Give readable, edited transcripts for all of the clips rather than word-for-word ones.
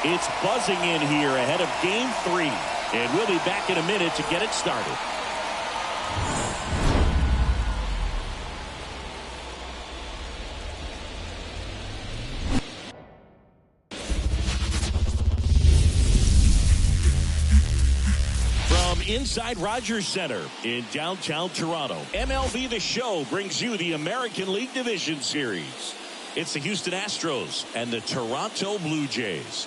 It's buzzing in here ahead of Game 3. And we'll be back in a minute to get it started. From inside Rogers Center in downtown Toronto, MLB The Show brings you the American League Division Series. It's the Houston Astros and the Toronto Blue Jays.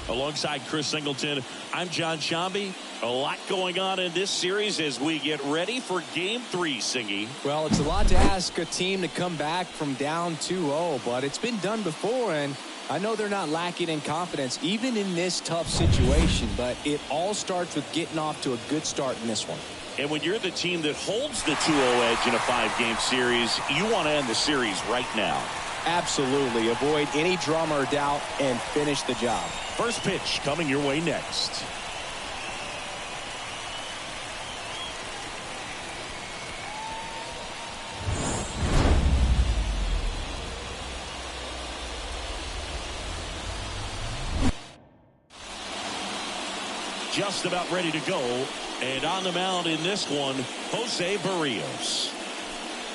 Alongside Chris Singleton, I'm John Shambi. A lot going on in this series as we get ready for Game 3, Singy. Well, it's a lot to ask a team to come back from down 2-0, but it's been done before, and I know they're not lacking in confidence, even in this tough situation, but it all starts with getting off to a good start in this one. And when you're the team that holds the 2-0 edge in a 5-game series, you want to end the series right now. Absolutely. Avoid any drama or doubt and finish the job. First pitch coming your way next. Just about ready to go. And on the mound in this one, Jose Barrios.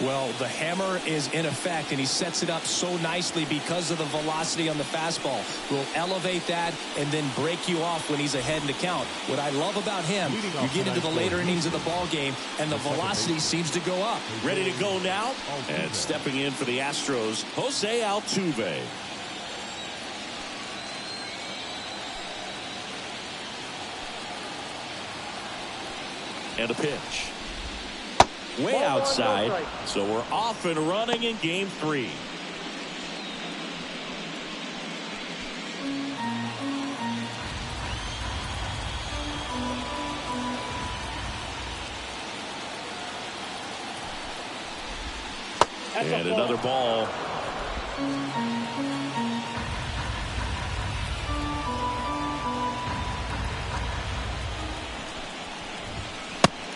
Well, the hammer is in effect, and he sets it up so nicely because of the velocity on the fastball. Will elevate that and then break you off when he's ahead in the count. What I love about him, you get into the later innings of the ball game, and the velocity seems to go up. Ready to go now? And stepping in for the Astros, Jose Altuve. And a pitch. Way outside, so we're off and running in Game 3. And another ball.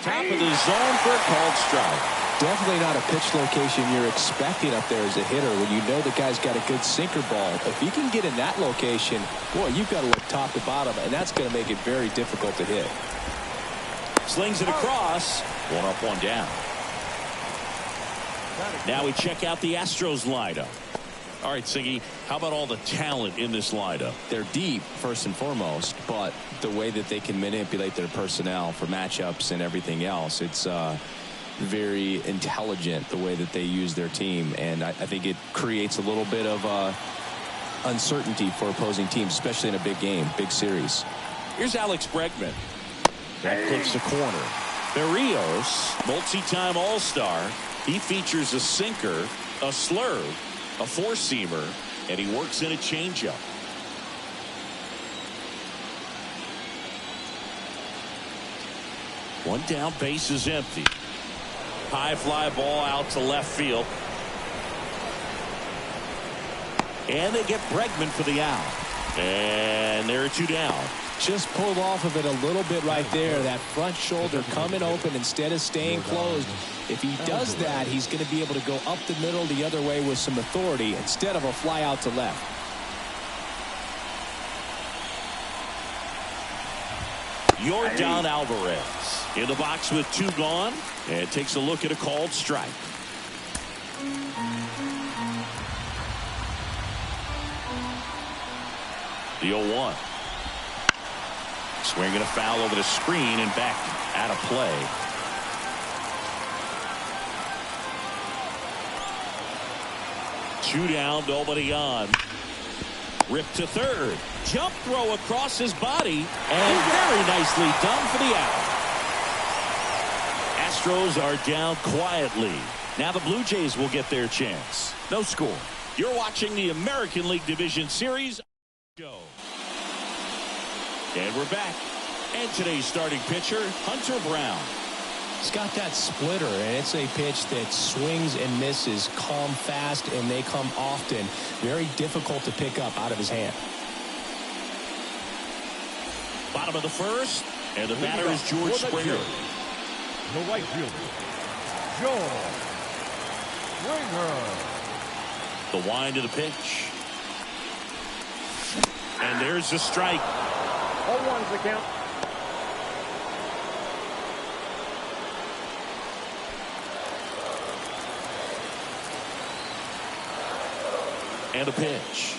Top of the zone for a called strike. Definitely not a pitch location you're expecting up there as a hitter when you know the guy's got a good sinker ball. If you can get in that location, boy, you've got to look top to bottom, and that's going to make it very difficult to hit. Slings it across. One up, one down. Now we check out the Astros lineup. All right, Siggy, how about all the talent in this lineup? They're deep, first and foremost, but the way that they can manipulate their personnel for matchups and everything else, it's very intelligent the way that they use their team, and I think it creates a little bit of uncertainty for opposing teams, especially in a big game, big series. Here's Alex Bregman. That clips the corner. Barrios, multi-time All-Star. He features a sinker, a slurve, a four-seamer, and he works in a changeup. One down, base is empty. High fly ball out to left field. And they get Bregman for the out. And there are two down. Just pulled off of it a little bit right there. That front shoulder coming open instead of staying closed. If he does that, he's going to be able to go up the middle the other way with some authority instead of a fly out to left. Yordan Alvarez in the box with two gone, and takes a look at a called strike. The 0-1. Swinging a foul over the screen and back out of play. Two down, nobody on. Ripped to third. Jump throw across his body, and very nicely done for the out. Astros are down quietly. Now the Blue Jays will get their chance. No score. You're watching the American League Division Series. And we're back. And today's starting pitcher, Hunter Brown. He's got that splitter, and it's a pitch that swings and misses, come fast, and they come often. Very difficult to pick up out of his hand. Bottom of the first, and the batter is George Springer. The right fielder, George Springer. The wind of the pitch. And there's the strike. 0-1's the count. And a pitch.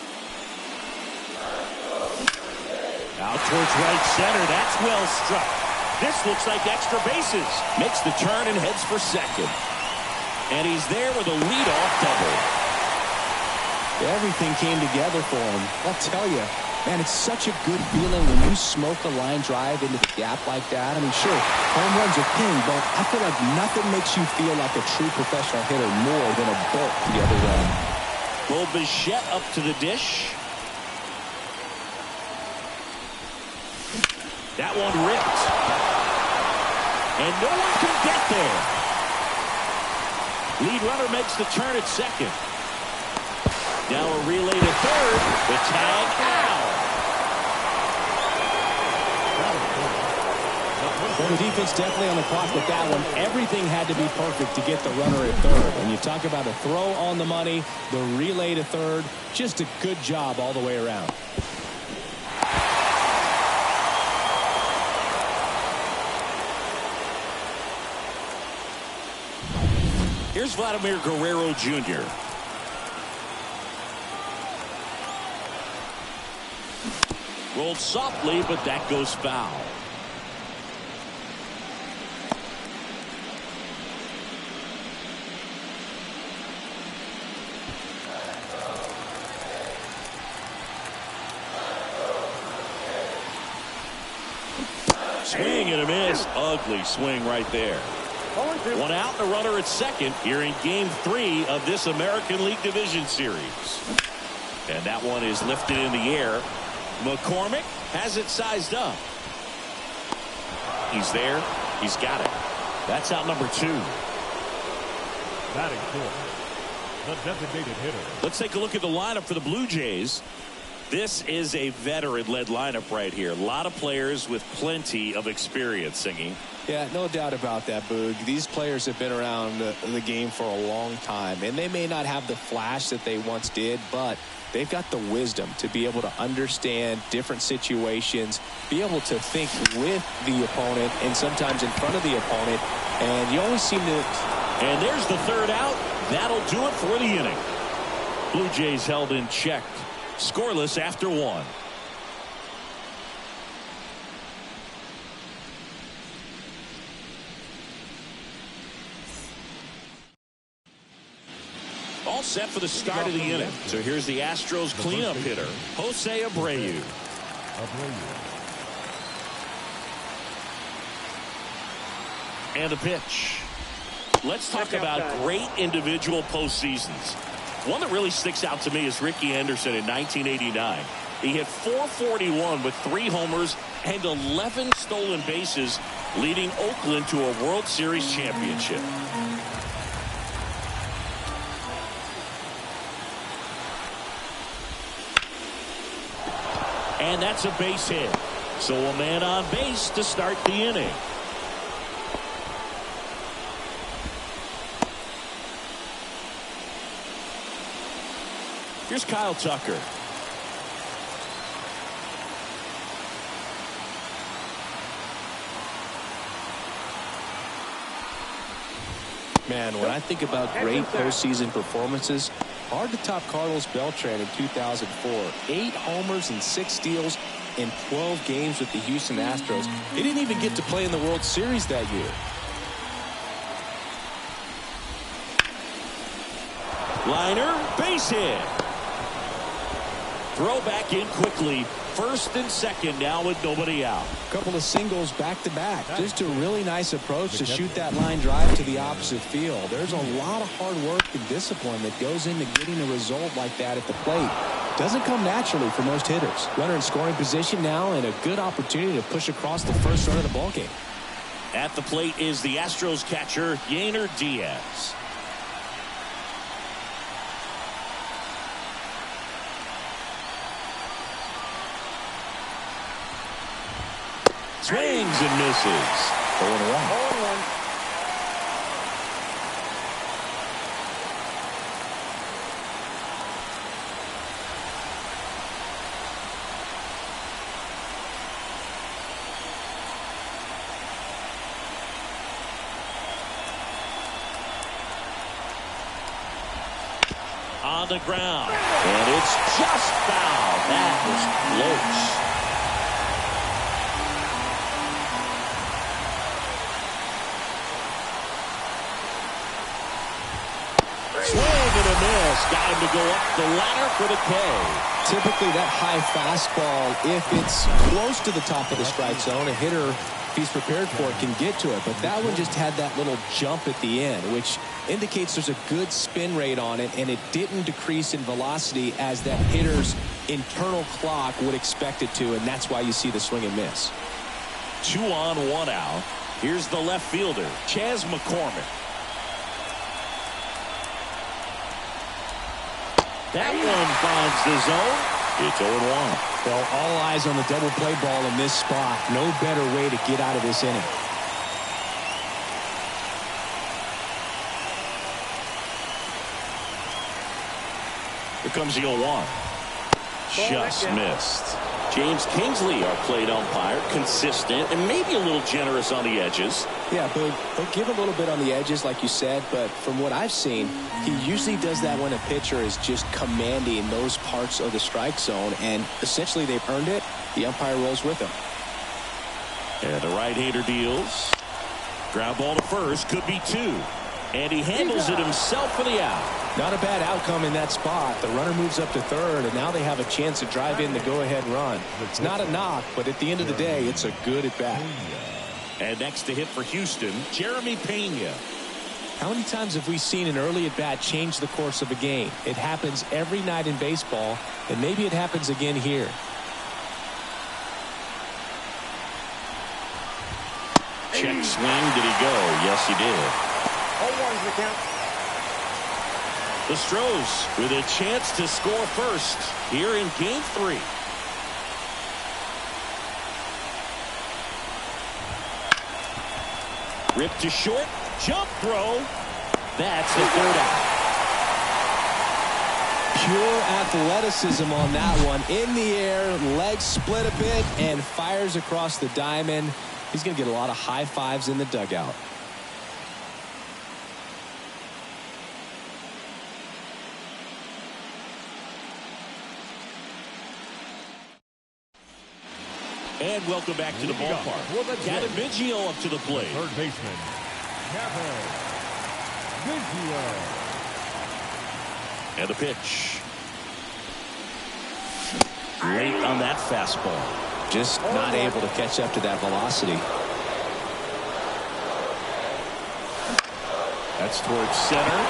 Out towards right center. That's well struck. This looks like extra bases. Makes the turn and heads for second. And he's there with a leadoff double. Everything came together for him. I'll tell you, man, it's such a good feeling when you smoke a line drive into the gap like that. I mean, sure, home runs are king, but I feel like nothing makes you feel like a true professional hitter more than a bolt the other way. Well, Bichette up to the dish. That one ripped. And no one can get there. Lead runner makes the turn at second. Now a relay to third. The tag out. Well, the defense definitely on the clock with that one. Everything had to be perfect to get the runner at third. When you talk about a throw on the money, the relay to third, just a good job all the way around. Here's Vladimir Guerrero Jr. Rolled softly, but that goes foul. Swing and a miss. Ugly swing right there. One out and a runner at second here in Game 3 of this American League Division Series. And that one is lifted in the air. McCormick has it sized up. He's there. He's got it. That's out number 2. Batting fourth, the designated hitter. Let's take a look at the lineup for the Blue Jays. This is a veteran-led lineup right here. A lot of players with plenty of experience, Singing. Yeah, no doubt about that, Boog. These players have been around the game for a long time, and they may not have the flash that they once did, but they've got the wisdom to be able to understand different situations, be able to think with the opponent and sometimes in front of the opponent, and you always seem to... And there's the third out. That'll do it for the inning. Blue Jays held in check. Scoreless after 1. All set for the start of the inning. So here's the Astros cleanup hitter, Jose Abreu. And a pitch. Let's talk about great individual postseasons. One that really sticks out to me is Ricky Henderson in 1989. He hit .441 with 3 homers and 11 stolen bases, leading Oakland to a World Series championship. And that's a base hit. So a man on base to start the inning. Here's Kyle Tucker. Man, when I think about great postseason performances, hard to top Carlos Beltran in 2004. 8 homers and 6 steals in 12 games with the Houston Astros. He didn't even get to play in the World Series that year. Liner, base hit. Throw back in quickly. First and second now with nobody out. Couple of singles back to back. Just a really nice approach to shoot that line drive to the opposite field. There's a lot of hard work and discipline that goes into getting a result like that at the plate. Doesn't come naturally for most hitters. Runner in scoring position now and a good opportunity to push across the first run of the ballgame. At the plate is the Astros catcher, Yainer Diaz. Swings and misses. 0-1. on the ground. And it's just foul. That was close. Swing and a miss. Got him to go up the ladder for the K. Typically that high fastball, if it's close to the top of the strike zone, a hitter, if he's prepared for it, can get to it. But that one just had that little jump at the end, which indicates there's a good spin rate on it, and it didn't decrease in velocity as that hitter's internal clock would expect it to, and that's why you see the swing and miss. 2 on, 1 out. Here's the left fielder, Chas McCormick. That one finds the zone. It's 0-1. Well, all eyes on the double play ball in this spot. No better way to get out of this inning. Here comes the 0-1. Just missed. James Kingsley, our plate umpire, consistent and maybe a little generous on the edges. Yeah, but he'll give a little bit on the edges, like you said, but from what I've seen, he usually does that when a pitcher is just commanding those parts of the strike zone, and essentially they've earned it. The umpire rolls with him. And the right-hander deals. Ground ball to first, could be 2. And he handles it himself for the out. Not a bad outcome in that spot. The runner moves up to third, and now they have a chance to drive in the go-ahead run. It's not a knock, but at the end of the day, it's a good at-bat. And next to hit for Houston, Jeremy Pena. How many times have we seen an early at-bat change the course of a game? It happens every night in baseball, and maybe it happens again here. Check swing. Did he go? Yes, he did. 0-1's the count. The Astros with a chance to score first here in Game 3. Ripped to short. Jump throw. That's the third out. Pure athleticism on that one. In the air, legs split a bit, and fires across the diamond. He's going to get a lot of high fives in the dugout. And welcome back to the ballpark. Kevin Biggio up to the plate. Third baseman, Kevin Biggio. And the pitch. Late on that fastball. Just not able to catch up to that velocity. That's towards center.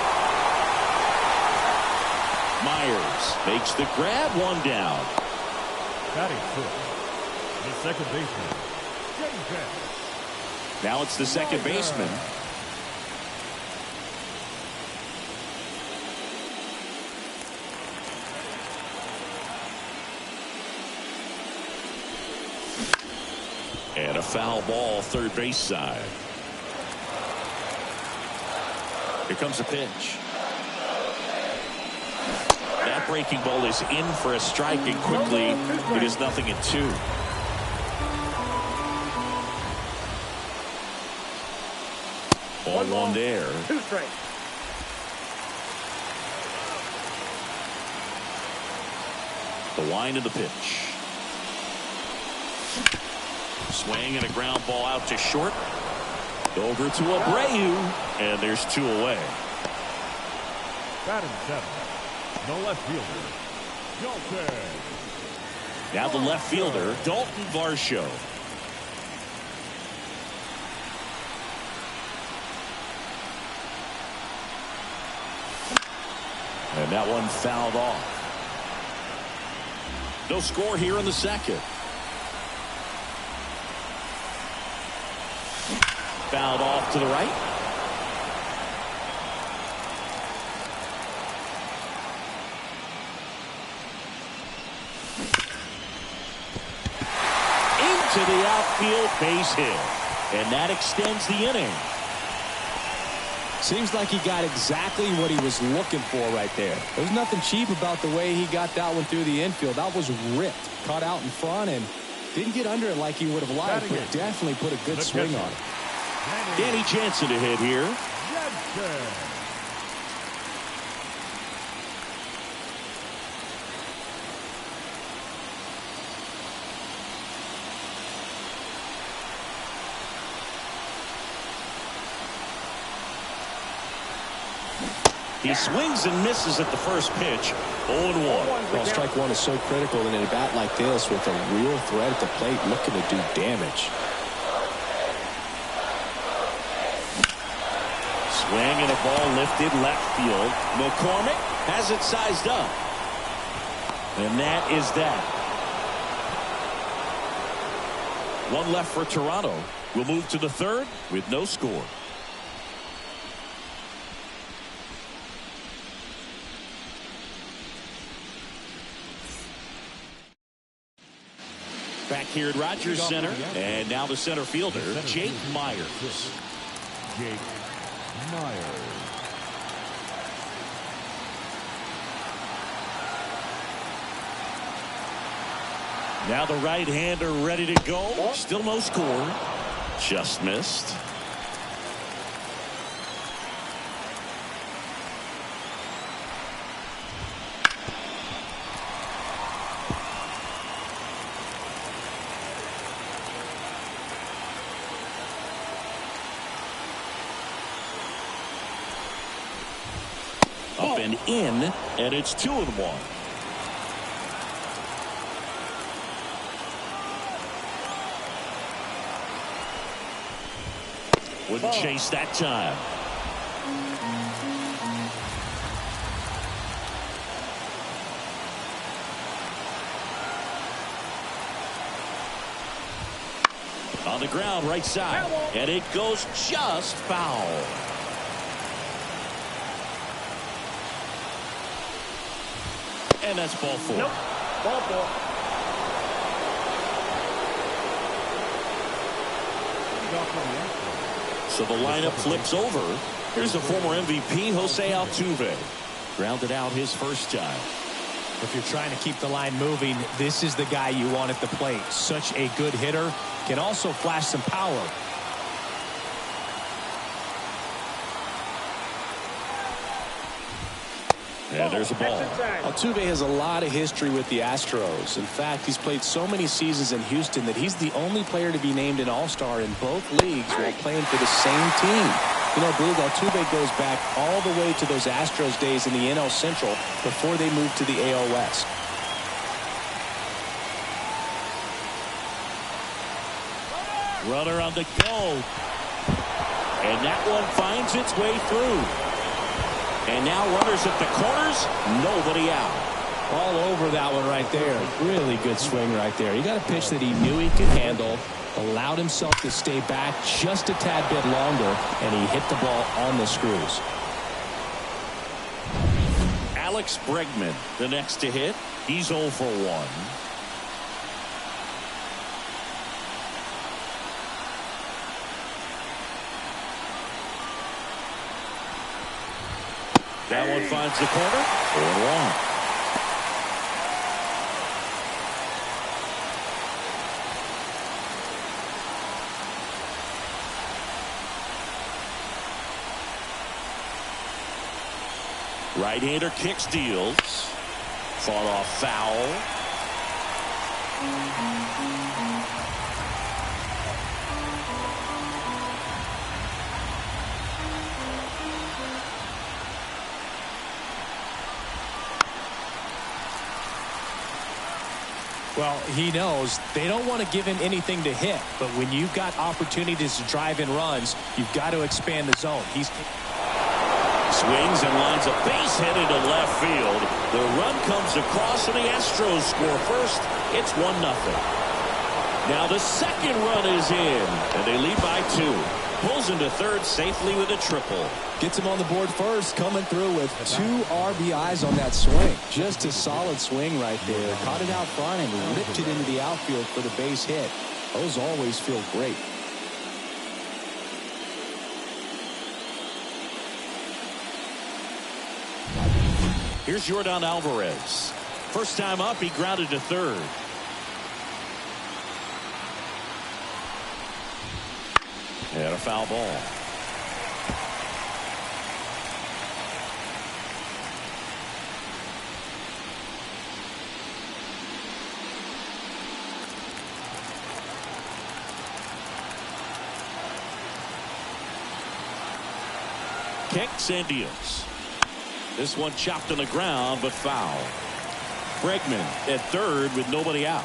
Myers makes the grab, 1 down. Batting first, the second baseman, James. Now it's the second baseman. And a foul ball, third base side. Here comes the pitch. That breaking ball is in for a strike, and quickly it is 0-2. Ball 1 there. 2 strikes. The wind of the pitch. Swing and a ground ball out to short. Over to Abreu, and there's 2 away. Batting 7, the left fielder, Dalton. Now the left fielder, Dalton Varsho. And that one fouled off. No score here in the second. Fouled off to the right. Into the outfield, base hit. And that extends the inning. Seems like he got exactly what he was looking for right there. There's nothing cheap about the way he got that one through the infield. That was ripped, caught out in front, and didn't get under it like he would have liked, but definitely put a good swing on it. Danny Jansen to hit here. He swings and misses at the first pitch. 0-1. Well, strike one is so critical in a bat like this with a real threat at the plate looking to do damage. Swing and a ball lifted left field. McCormick has it sized up. And that is that. One left for Toronto. We'll move to the third with no score. Back here at Rogers Center. And now the center fielder, Jake Myers. Jake Myers. Now the right-hander ready to go. Still no score. Just missed. Up and in, and it's 2-1. Wouldn't chase that time. On the ground, right side, and it goes just foul. And that's ball four. Nope. Ball four. So the lineup flips over. Here's the former MVP, Jose Altuve. Grounded out his first time. If you're trying to keep the line moving, this is the guy you want at the plate. Such a good hitter. Can also flash some power. And there's a ball. Altuve has a lot of history with the Astros. In fact, he's played so many seasons in Houston that he's the only player to be named an All-Star in both leagues while playing for the same team. You know, Boog, Altuve goes back all the way to those Astros days in the NL Central before they moved to the AL West. Runner on the go. And that one finds its way through. And now runners at the corners, nobody out. All over that one right there. Really good swing right there. He got a pitch that he knew he could handle, allowed himself to stay back just a tad bit longer, and he hit the ball on the screws. Alex Bregman, the next to hit. He's 0 for 1. That one finds the corner. 0-1. Right-hander kicks, deals. Fought off foul. Well, he knows they don't want to give him anything to hit, but when you've got opportunities to drive in runs, you've got to expand the zone. He's Swings and lines a base hit into left field. The run comes across and the Astros score first. It's 1-0. Now the second run is in and they lead by 2. Pulls into third safely with a triple. Gets him on the board first, coming through with 2 RBIs on that swing. Just a solid swing right there. Caught it out front and ripped it into the outfield for the base hit. Those always feel great. Here's Yordan Alvarez. First time up, he grounded to third. And a foul ball. Kicks and deals. This one chopped on the ground, but foul. Bregman at third with nobody out.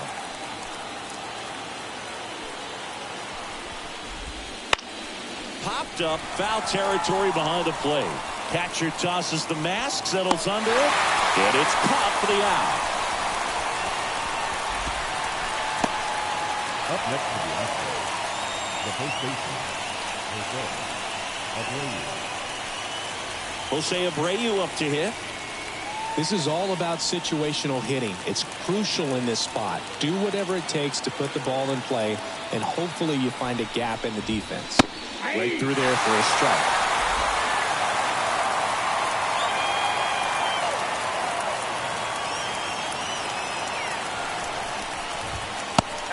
Popped up, foul territory behind the plate. Catcher tosses the mask, settles under it, and it's caught for the out. Up next to the Astros, the first baseman, Jose Abreu up to hit. This is all about situational hitting. It's crucial in this spot. Do whatever it takes to put the ball in play, and hopefully you find a gap in the defense. Right through there for a strike.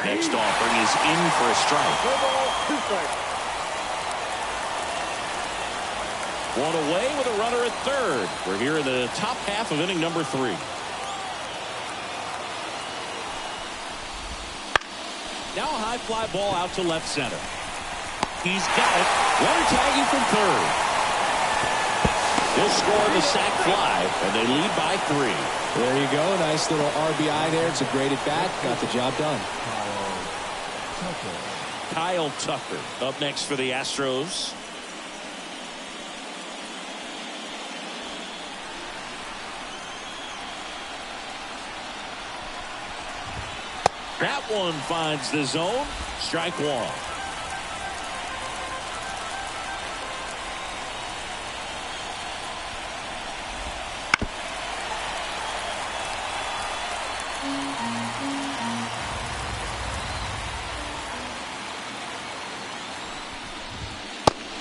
Next offering is in for a strike. One away with a runner at third. We're here in the top half of inning number 3. Now a high fly ball out to left center. He's got it. Runner tagging from third. They'll score the sac fly, and they lead by 3. There you go. Nice little RBI there. It's a great at bat. Got the job done. Kyle Tucker up next for the Astros. That one finds the zone. Strike one.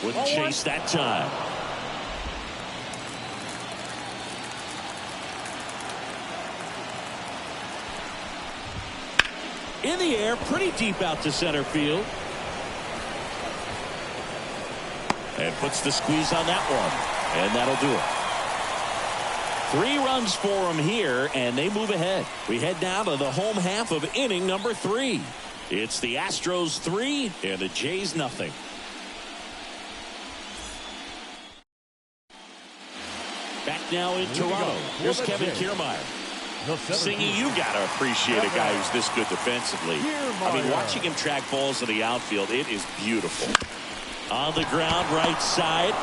Wouldn't chase that time. In the air, pretty deep out to center field. And puts the squeeze on that one. And that'll do it. 3 runs for him here, and they move ahead. We head now to the home half of inning number 3. It's the Astros 3 and the Jays nothing. Back now in Toronto. Here's Kevin Kiermaier. Singy, you got to appreciate a guy who's this good defensively. I mean, watching him track balls in the outfield, it is beautiful. On the ground, right side.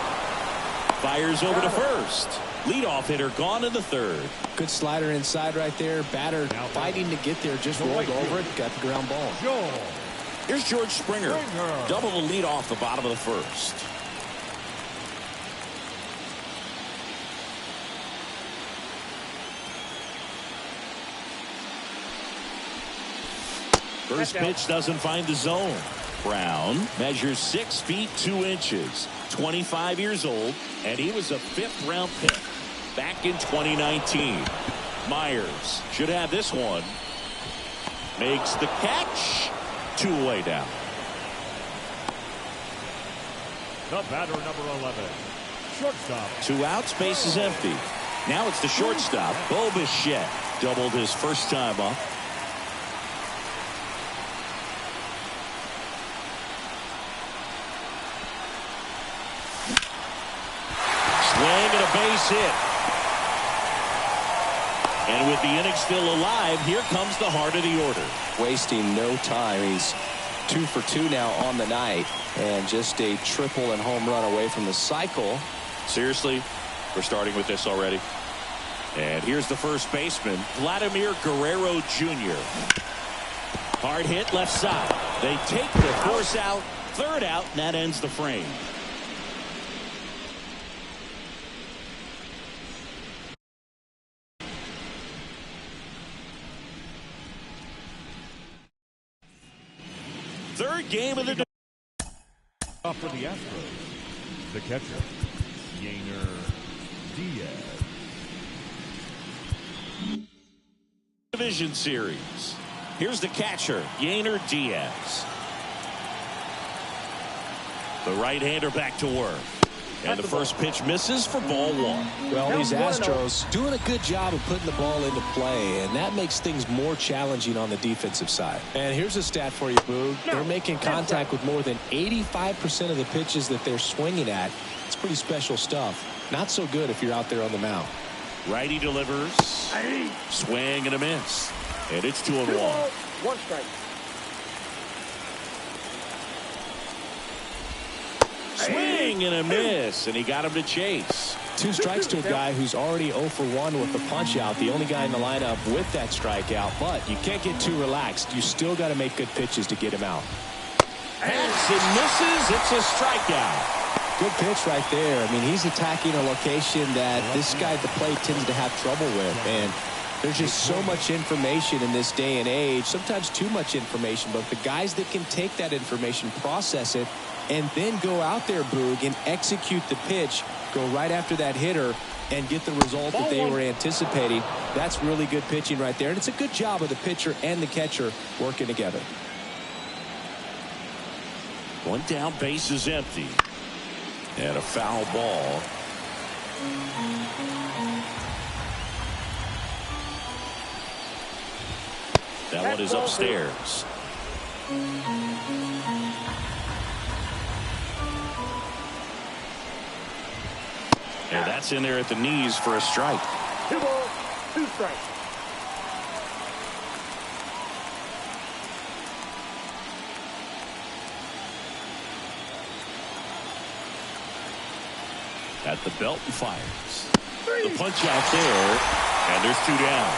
Fires over to first. Leadoff hitter gone in the third. Good slider inside right there. Batter fighting to get there. Just rolled over it. Got the ground ball. Here's George Springer. Double the lead off the bottom of the first. First pitch doesn't find the zone. Brown measures 6 feet 2 inches, 25 years old, and he was a 5th round pick back in 2019. Myers should have this one. Makes the catch. 2 away down. The batter, number 11, shortstop. 2 outs, base is empty. Now it's the shortstop, Bo Bichette. Doubled his first time up. Swing and a base hit. And with the inning still alive, here comes the heart of the order. Wasting no time. He's 2 for 2 now on the night, and just a triple and home run away from the cycle. Seriously, we're starting with this already. And here's the first baseman, Vladimir Guerrero Jr. Hard hit left side. They take the force out, third out, and that ends the frame. Third game of the day. Up for the Astros, the catcher, Yainer Diaz. Division series. Here's the catcher, Yainer Diaz. The right-hander back to work. And the first pitch misses for ball one. Well, these Astros doing a good job of putting the ball into play, and that makes things more challenging on the defensive side. And here's a stat for you, Boog. They're making contact with more than 85% of the pitches that they're swinging at. It's pretty special stuff. Not so good if you're out there on the mound. Righty delivers. Swing and a miss. And it's 2-1. 1 strike. Swing and a miss, and he got him to chase. 2 strikes to a guy who's already 0 for 1 with the punch out, the only guy in the lineup with that strikeout. But you can't get too relaxed. You still got to make good pitches to get him out. Hits and misses. It's a strikeout. Good pitch right there. I mean, he's attacking a location that this guy at the plate tends to have trouble with. And there's just so much information in this day and age, sometimes too much information. But the guys that can take that information, process it, and then go out there, Boog, and execute the pitch, go right after that hitter, and get the result that they were anticipating. That's really good pitching right there. And it's a good job of the pitcher and the catcher working together. One down, base is empty. And a foul ball. That one is upstairs. And that's in there at the knees for a strike. 2 balls, 2 strikes. At the belt and fires. The punch out there, and there's 2 down.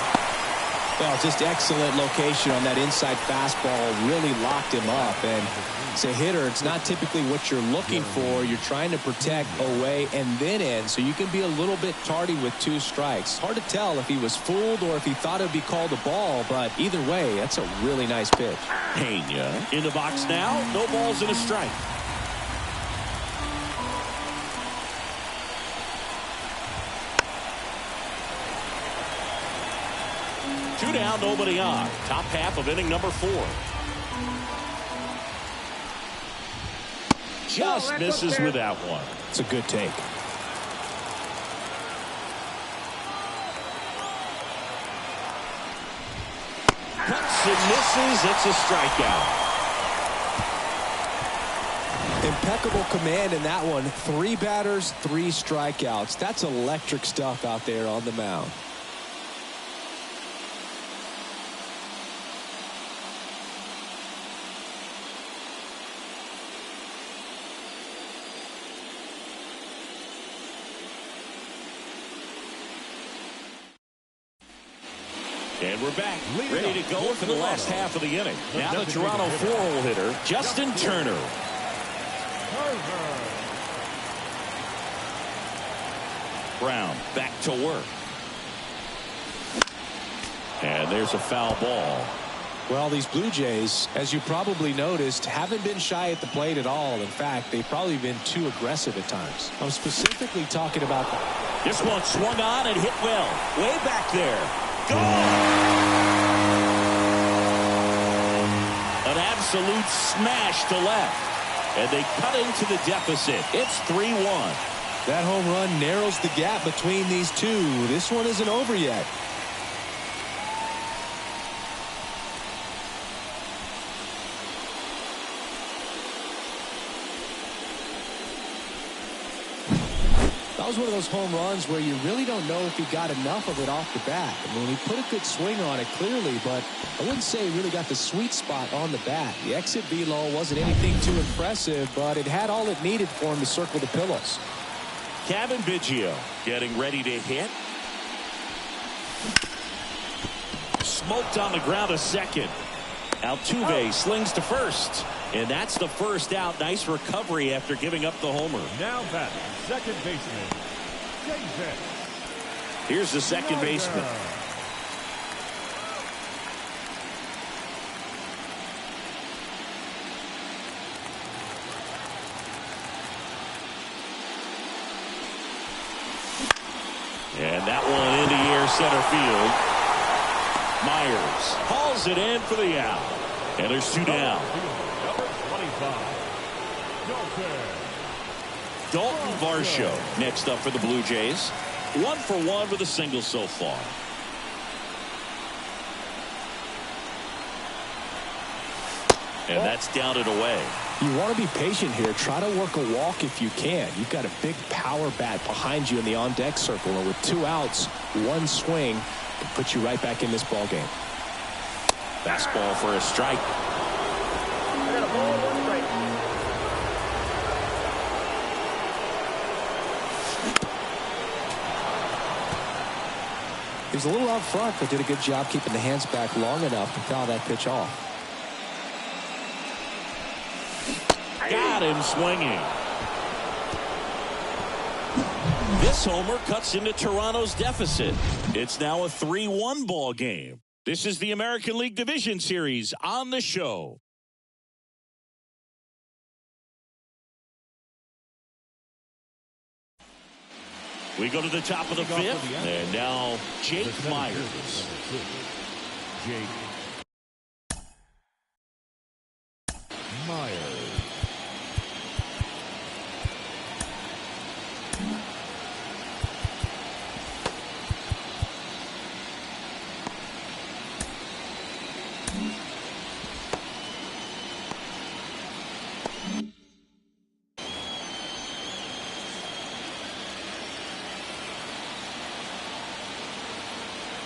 Well, just excellent location on that inside fastball, really locked him up. And as a hitter, it's not typically what you're looking for. You're trying to protect away and then in, so you can be a little bit tardy with 2 strikes. Hard to tell if he was fooled or if he thought it would be called a ball, but either way, that's a really nice pitch. Pena in the box now. No balls and a strike. Two down, nobody on. Top half of inning number 4. Just misses with that one. It's a good take. Cuts and misses. It's a strikeout. Impeccable command in that one. 3 batters, 3 strikeouts. That's electric stuff out there on the mound. And we're back, ready to go for the last half of the inning. Now the Toronto 4-hole hitter, Justin Turner. Brown back to work. And there's a foul ball. Well, these Blue Jays, as you probably noticed, haven't been shy at the plate at all. In fact, they've probably been too aggressive at times. I'm specifically talking about this one swung on and hit well. Way back there. Gone! An absolute smash to left. And they cut into the deficit. It's 3-1. That home run narrows the gap between these two. This one isn't over yet. That was one of those home runs where you really don't know if he got enough of it off the bat. I mean, he put a good swing on it clearly, but I wouldn't say he really got the sweet spot on the bat. The exit velo wasn't anything too impressive, but it had all it needed for him to circle the pillows. Kevin Biggio getting ready to hit. Smoked on the ground to second. Altuve slings to first. And that's the first out. Nice recovery after giving up the homer. Now batting, second baseman, Davis. Here's the second baseman. And that one into the air center field. Myers hauls it in for the out. And there's 2 down. Dalton Varsho next up for the Blue Jays. 1 for 1 with a single so far. And that's down and away. You want to be patient here. Try to work a walk if you can. You've got a big power bat behind you in the on-deck circle. And with 2 outs, 1 swing can put you right back in this ball game. Fastball for a strike. I got a ball, 1 strike. He was a little out front, but did a good job keeping the hands back long enough to foul that pitch off. Got him swinging. This homer cuts into Toronto's deficit. It's now a 3-1 ball game. This is the American League Division Series on the show. We go to the top of the 5th, and now Jake Myers. Jake Myers.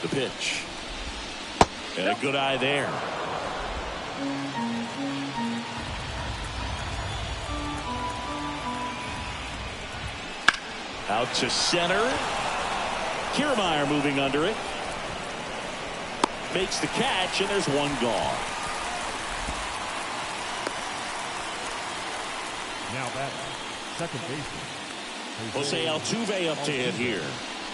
The pitch. And a good eye there. Out to center. Kiermaier moving under it. Makes the catch, and there's 1 gone. Now back, second baseman Jose Altuve up to hit here.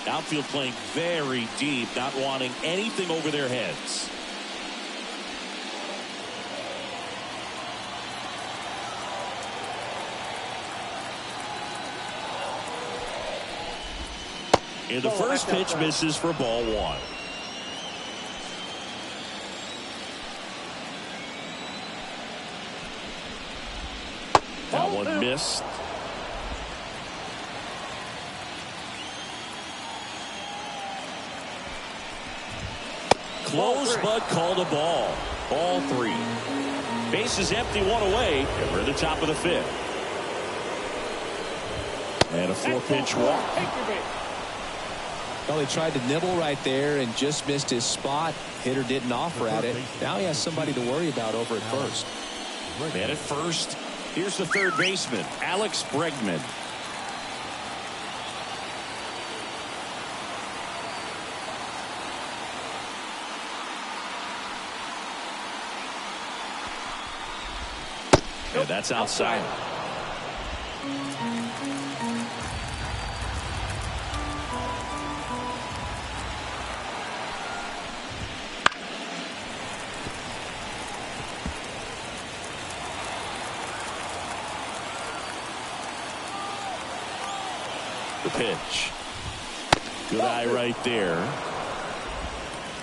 Outfield playing very deep, not wanting anything over their heads. And the first pitch misses for ball 1. That one missed. Close, but called a ball. Ball 3. Base is empty, 1 away, and we're at the top of the 5th. And a 4-pitch walk. Well, he tried to nibble right there and just missed his spot. Hitter didn't offer at it. Now he has somebody to worry about over at first. Man at first. Here's the third baseman, Alex Bregman. And that's outside. The pitch. Good eye right there.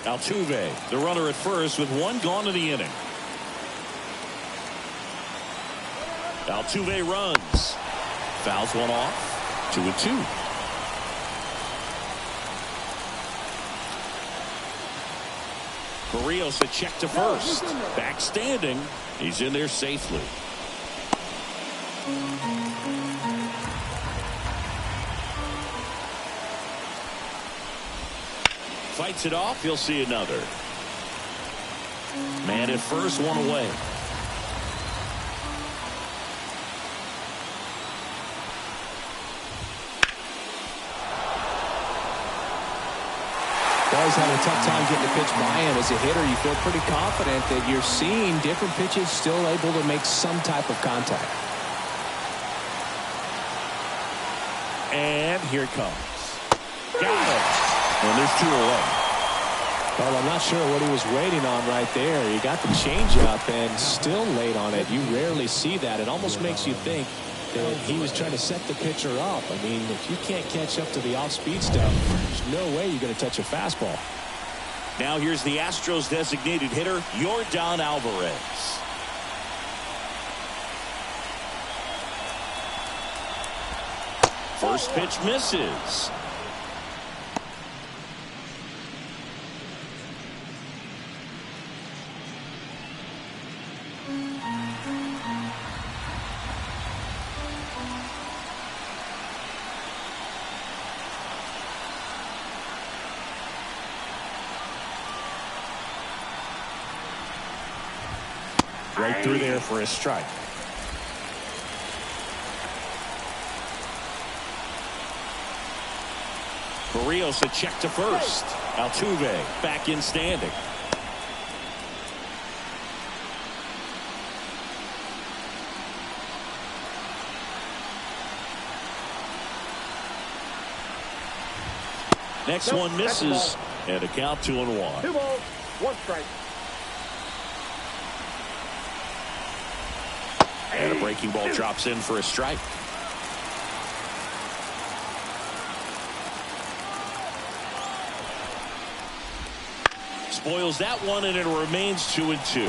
Altuve, the runner at first with 1 gone in the inning. Altuve runs. Fouls 1 off. 2-2. Barrios a check to first. Back standing. He's in there safely. Fights it off. He'll see another. Man at first, 1 away. Always having a tough time getting the pitch by him. As a hitter, you feel pretty confident that you're seeing different pitches still able to make some type of contact. And here it comes. Got it. And there's 2 away. Well, I'm not sure what he was waiting on right there. He got the changeup and still late on it. You rarely see that. It almost makes you think that he was trying to set the pitcher up. I mean, if you can't catch up to the off-speed stuff, there's no way you're going to touch a fastball. Now here's the Astros designated hitter, Yordan Alvarez. First pitch misses. Right through there for a strike. Barrios a check to first. Altuve back in standing. Next one misses, and a count 2-1. 2 balls, 1 strike. And a breaking ball drops in for a strike. Spoils that one, and it remains 2-2.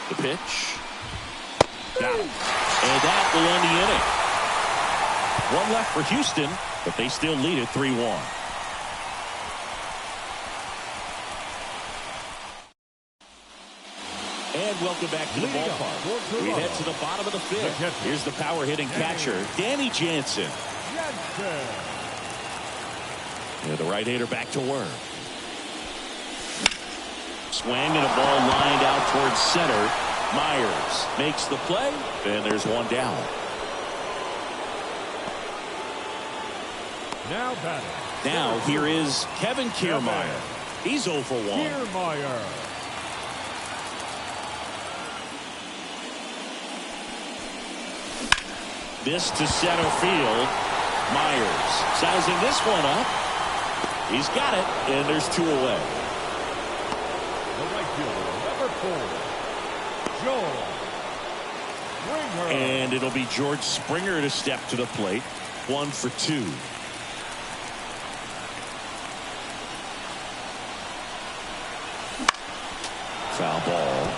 The pitch. Got him. And that will end the inning. One left for Houston, but they still lead it 3-1. And welcome back to the ballpark. We head to the bottom of the 5th. Here's the power hitting catcher, Danny Jansen. And the right-hander back to work. Swing and a ball lined out towards center. Myers makes the play, and there's one down. Now here is Kevin Kiermaier. He's 0 for 1. Kiermaier. This to center field. Myers sizing this one up. He's got it, and there's 2 away. The right fielder, number 4, George Springer. And it'll be George Springer to step to the plate. 1 for 2. Foul ball.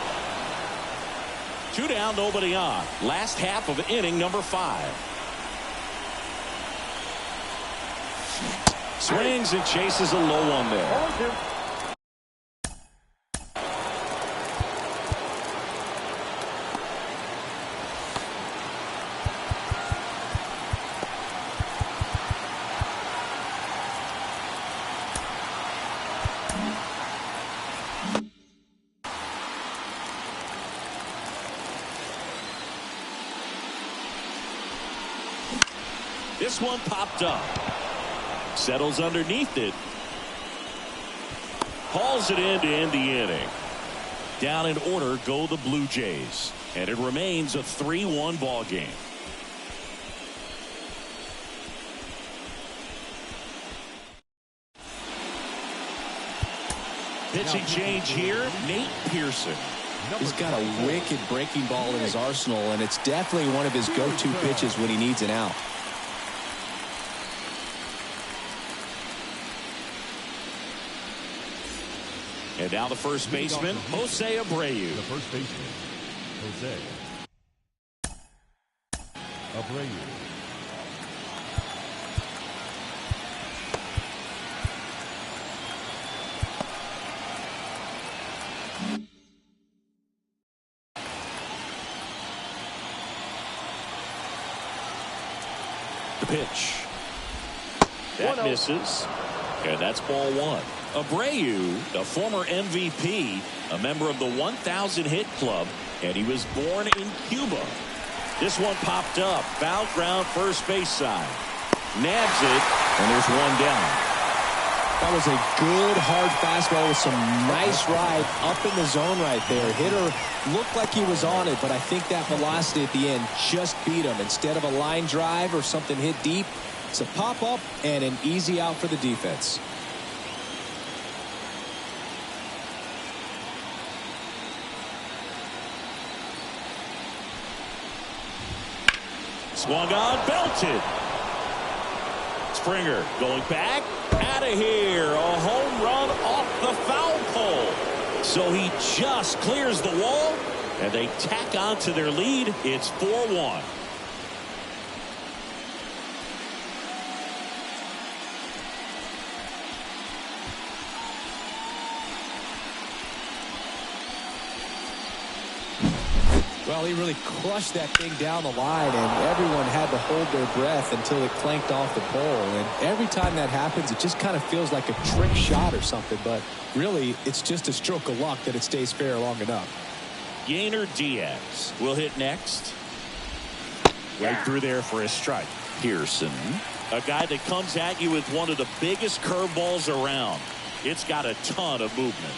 2 down, nobody on. Last half of inning number 5. Swings and chases a low one there. This one popped up. Settles underneath it. Hauls it in to end the inning. Down in order go the Blue Jays. And it remains a 3-1 ball game. Pitching change here, Nate Pearson. He's got a wicked breaking ball in his arsenal, and it's definitely one of his go-to pitches when he needs an out. And now the first baseman, Jose Abreu. The first baseman, Jose Abreu. The pitch. That misses. And that's ball 1. Abreu, a former MVP, a member of the 1,000 hit club, and he was born in Cuba. This one popped up. Foul ground first base side. Nabs it, and there's one down. That was a good hard fastball with some nice ride up in the zone right there. Hitter looked like he was on it, but I think that velocity at the end just beat him. Instead of a line drive or something hit deep, it's a pop up and an easy out for the defense. Swung on, belted. Springer going back, out of here. So he just clears the wall, and they tack on to their lead. It's 4-1. Well, he really crushed that thing down the line, and everyone had to hold their breath until it clanked off the pole. And every time that happens, it just kind of feels like a trick shot or something. But really, it's just a stroke of luck that it stays fair long enough. Yainer Diaz will hit next. Right through there for a strike. Pearson, a guy that comes at you with one of the biggest curveballs around. It's got a ton of movement.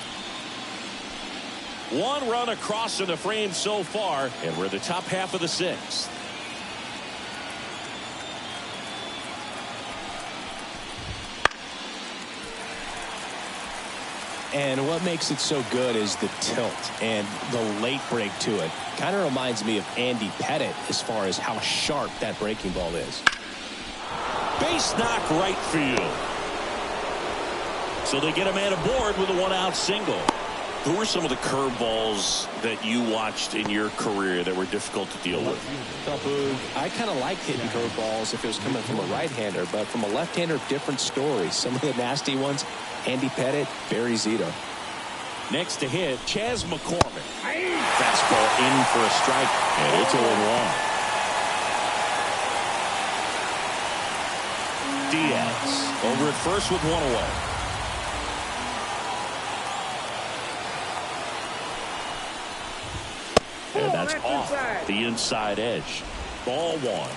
One run across in the frame so far, and we're the top half of the sixth. And what makes it so good is the tilt and the late break to it. Kind of reminds me of Andy Pettitte as far as how sharp that breaking ball is. Base knock right field. So they get a man aboard with a one-out single. Who were some of the curveballs that you watched in your career that were difficult to deal with? I kind of like hitting curveballs if it was coming from a right-hander, but from a left-hander, different story. Some of the nasty ones, Andy Pettitte, Barry Zito. Next to hit, Chas McCormick. Fastball in for a strike, and it's 0-1. Diaz over at first with one away. And that's off the inside edge. Ball one.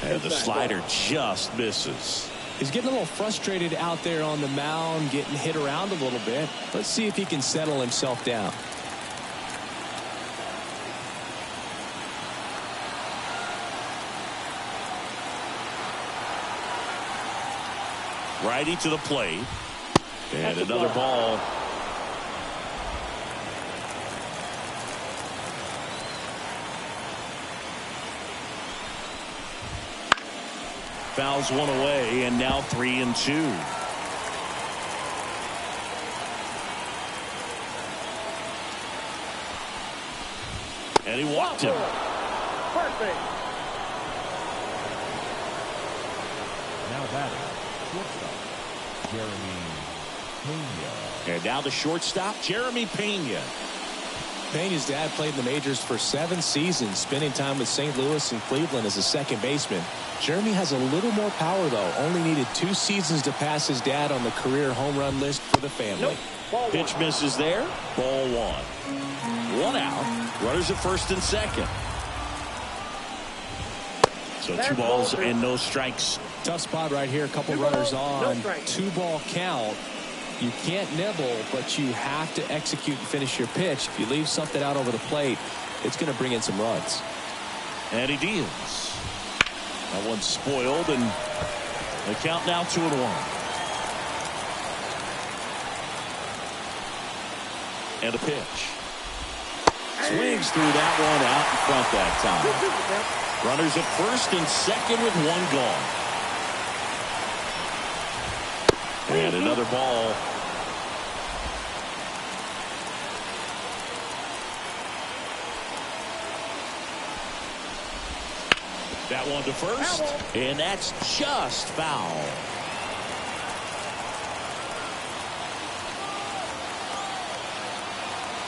And the slider just misses. He's getting a little frustrated out there on the mound, getting hit around a little bit. Let's see if he can settle himself down. Righty to the plate. And another ball. Fouls one away, and now 3-2. And he walked him. Perfect. Now batting, shortstop, Jeremy Pena. And now the shortstop, Jeremy Pena. Pena's dad played in the majors for 7 seasons, spending time with St. Louis and Cleveland as a second baseman. Jeremy has a little more power, though. Only needed 2 seasons to pass his dad on the career home run list for the family. Nope. Pitch misses there. Ball one. One out. Runners at first and second. So 2 balls and no strikes. Tough spot right here. A couple runners on. 2-ball count. You can't nibble, but you have to execute and finish your pitch. If you leave something out over the plate, it's going to bring in some runs. And he deals. That one's spoiled, and the count now 2-1. And a pitch. Swings through that one out in front that time. Runners at first and second with 1 gone. And another ball. That one to first, and that's just foul.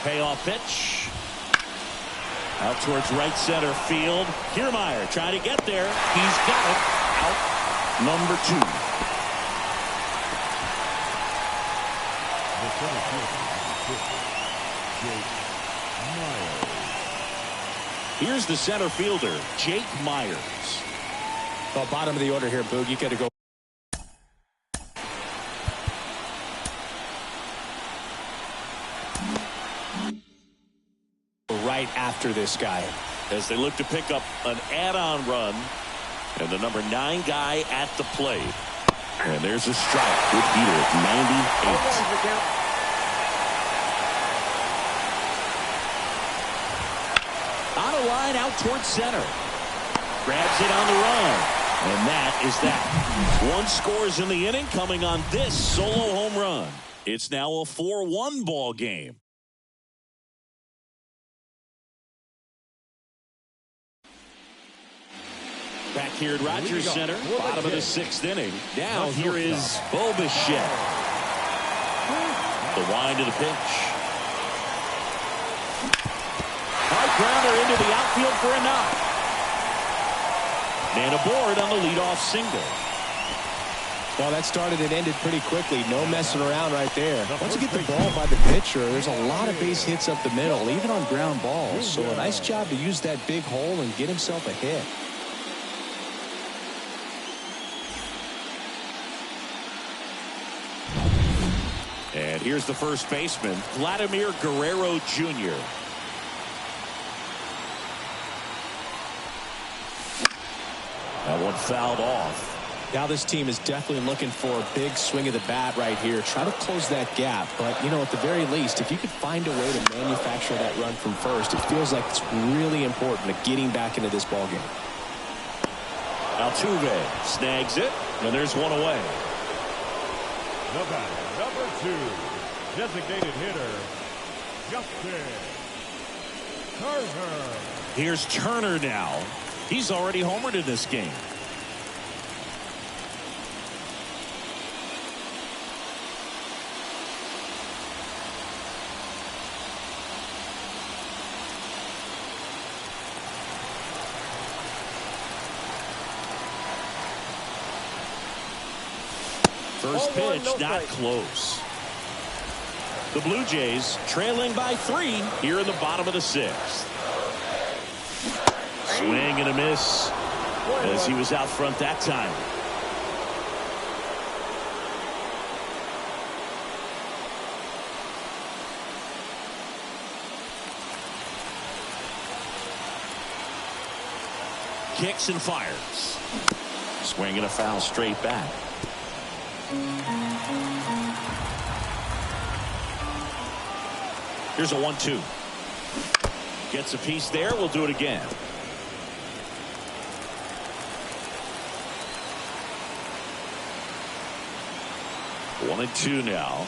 Payoff pitch. Out towards right center field. Kiermaier trying to get there. He's got it. Out number 2. The center fielder, Jake Myers. Here's the center fielder, Jake Myers. Well, bottom of the order here, Boog. You got to go. Right after this guy. As they look to pick up an add-on run. And the number 9 guy at the plate. And there's a strike. Good beater at 98. Line out towards center. Grabs it on the run. And that is that. One scores in the inning coming on this solo home run. It's now a 4-1 ball game. Back here at Rogers Center, bottom of the 6th inning. Now here is Bo Bichette. The wind to the pitch. High grounder into the outfield for a knock. And aboard on the leadoff single. Well, that started and ended pretty quickly. No messing around right there. Once you get the ball by the pitcher, there's a lot of base hits up the middle, even on ground balls. So a nice job to use that big hole and get himself a hit. And here's the first baseman, Vladimir Guerrero Jr. That one fouled off. Now this team is definitely looking for a big swing of the bat right here. Try to close that gap. But, you know, at the very least, if you could find a way to manufacture that run from first, it feels like it's really important to getting back into this ballgame. Altuve snags it, and there's one away. The batter, number 2, designated hitter, Justin Turner. Here's Turner now. He's already homered in this game. First pitch not close. The Blue Jays trailing by 3 here in the bottom of the 6th. Swing and a miss as he was out front that time. Kicks and fires. Swing and a foul straight back. Here's a 1-2. Gets a piece there. We'll do it again. 1-2 now.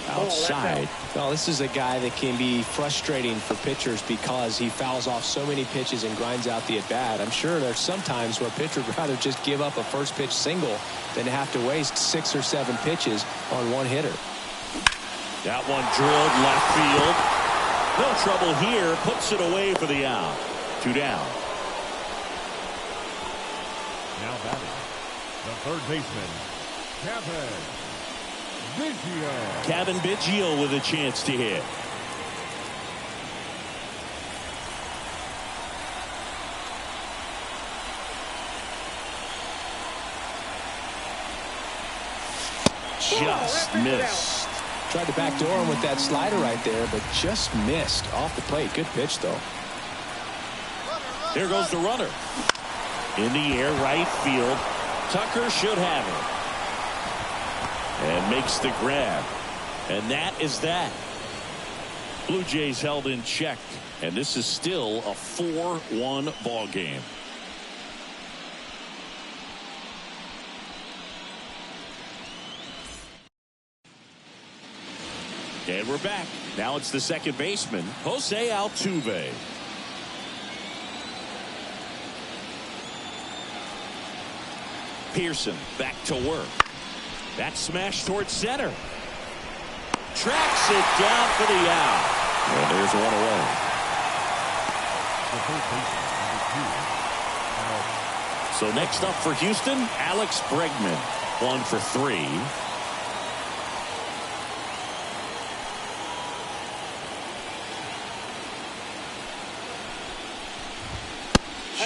Outside. Well, this is a guy that can be frustrating for pitchers because he fouls off so many pitches and grinds out the at-bat. I'm sure there's some times where a pitcher would rather just give up a first pitch single than have to waste 6 or 7 pitches on one hitter. That one drilled left field. No trouble here. Puts it away for the out. 2 down. Now batting, the third baseman, Kevin Biggio with a chance to hit. Just missed. Tried to backdoor him with that slider right there, but just missed off the plate. Good pitch, though. There goes the runner. In the air, right field. Tucker should have it. And makes the grab. And that is that. Blue Jays held in check. And this is still a 4-1 ball game. And we're back. Now it's the second baseman, Jose Altuve. Pearson back to work. That smash towards center. Tracks it down for the out. And there's one away. So next up for Houston, Alex Bregman. 1 for 3.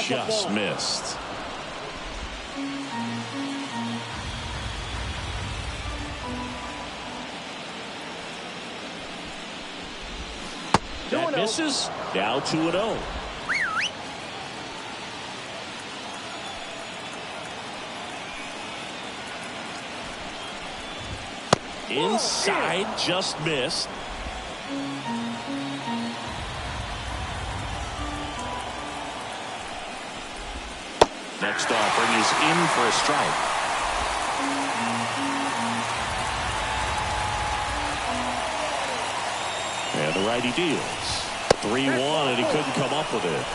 Just missed. That misses. Now 2-0. Inside, just missed. Next offering is in for a strike. And the righty deals. 3-1, and he couldn't come up with it.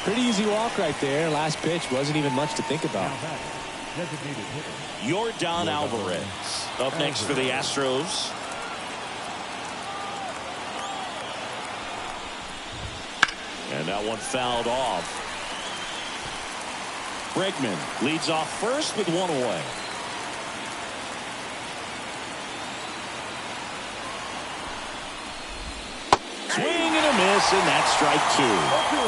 Pretty easy walk right there. Last pitch wasn't even much to think about. Yordan Alvarez up next for the Astros. And that one fouled off. Bregman leads off first with one away. Swing and a miss, and that's strike two.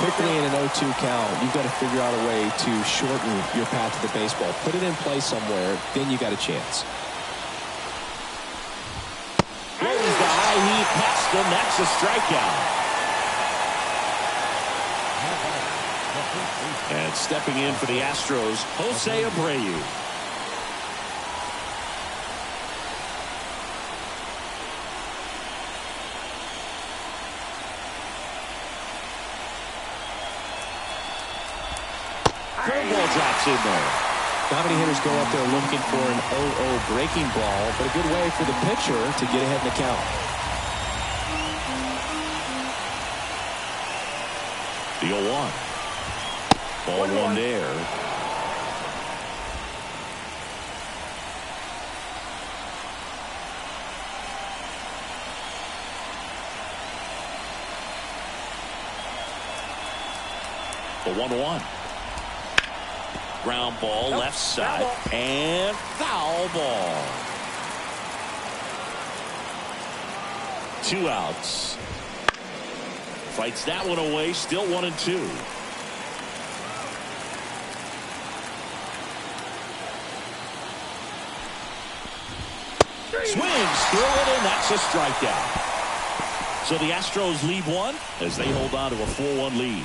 Quickly in an 0-2 count, you've got to figure out a way to shorten your path to the baseball. Put it in play somewhere, then you got a chance. Goes the high heat past him. That's a strikeout. And stepping in for the Astros, Jose Abreu. Curveball drops in there. Not many hitters go up there looking for an 0-0 breaking ball, but a good way for the pitcher to get ahead in the count. The 0-1. Ball one there. The 1-1. Ground ball left side and foul ball. 2 outs. Fights that one away. Still 1-2. Swings through it, and that's a strikeout. So the Astros lead one as they hold on to a 4-1 lead.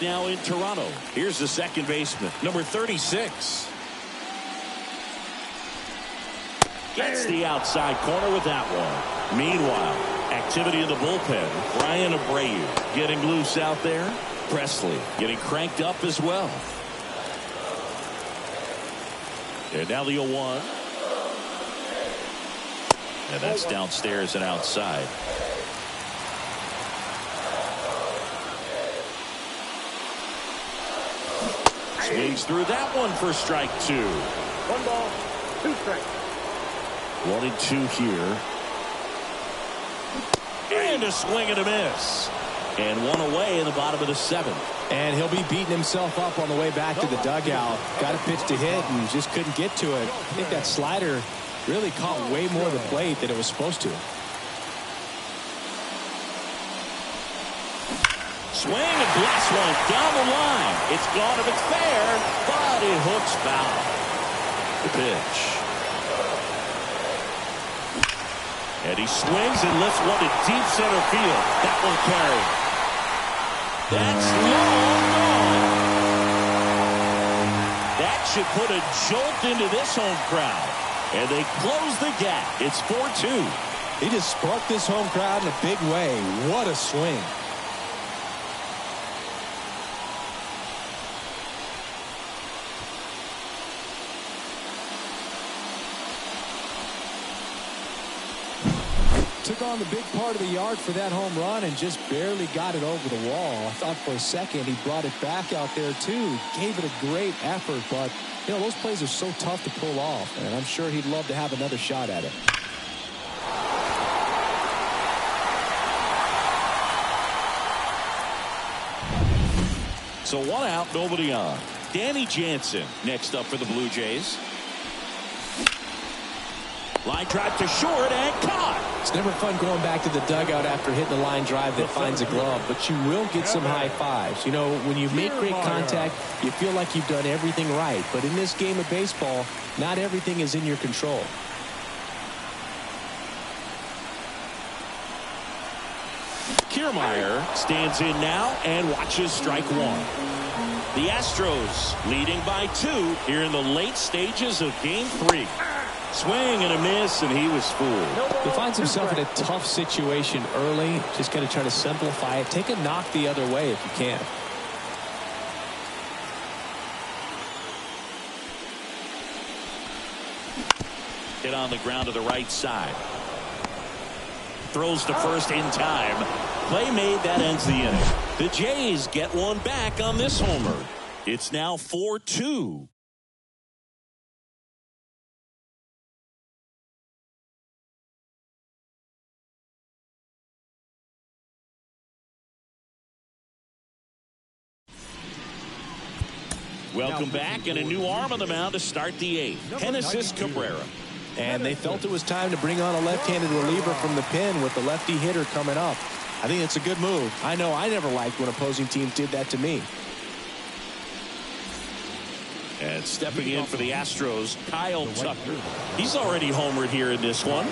Now in Toronto, here's the second baseman, number 36. Gets the outside corner with that one. Meanwhile, activity in the bullpen. Brian Abreu getting loose out there. Presley getting cranked up as well. And now the 0-1. And that's downstairs and outside. Swings through that one for strike two. 1 ball, 2 strikes. 1-2 here. And a swing and a miss. And one away in the bottom of the 7th. And he'll be beating himself up on the way back to the dugout. Got a pitch to hit and just couldn't get to it. I think that slider really caught way more of the plate than it was supposed to. Swing and blast one down the line. It's gone if it's fair, but it hooks foul. The pitch. And he swings and lifts one to deep center field. That one carried. That's long gone. That should put a jolt into this home crowd. And they close the gap. It's 4-2. He just sparked this home crowd in a big way. What a swing. Took on the big part of the yard for that home run and just barely got it over the wall. I thought for a second he brought it back out there too. Gave it a great effort, but you know, those plays are so tough to pull off, and I'm sure he'd love to have another shot at it. So 1 out, nobody on. Danny Jansen next up for the Blue Jays. Line drive to short and caught. It's never fun going back to the dugout after hitting a line drive that finds a glove, but you will get some high fives. You know, when you make great contact, you feel like you've done everything right. But in this game of baseball, not everything is in your control. Kiermaier stands in now and watches strike one. The Astros leading by 2 here in the late stages of Game 3. Swing and a miss, and he was fooled. He finds himself in a tough situation early. Just got to try to simplify it. Take a knock the other way if you can. Hit on the ground to the right side. Throws to first in time. Play made, that ends the inning. The Jays get one back on this homer. It's now 4-2. Welcome back, and a new arm on the mound to start the 8th. Genesis Cabrera. And they felt it was time to bring on a left-handed reliever from the pen with the lefty hitter coming up. I think it's a good move. I know I never liked when opposing teams did that to me. And stepping in for the Astros, Kyle Tucker. He's already homered here in this one.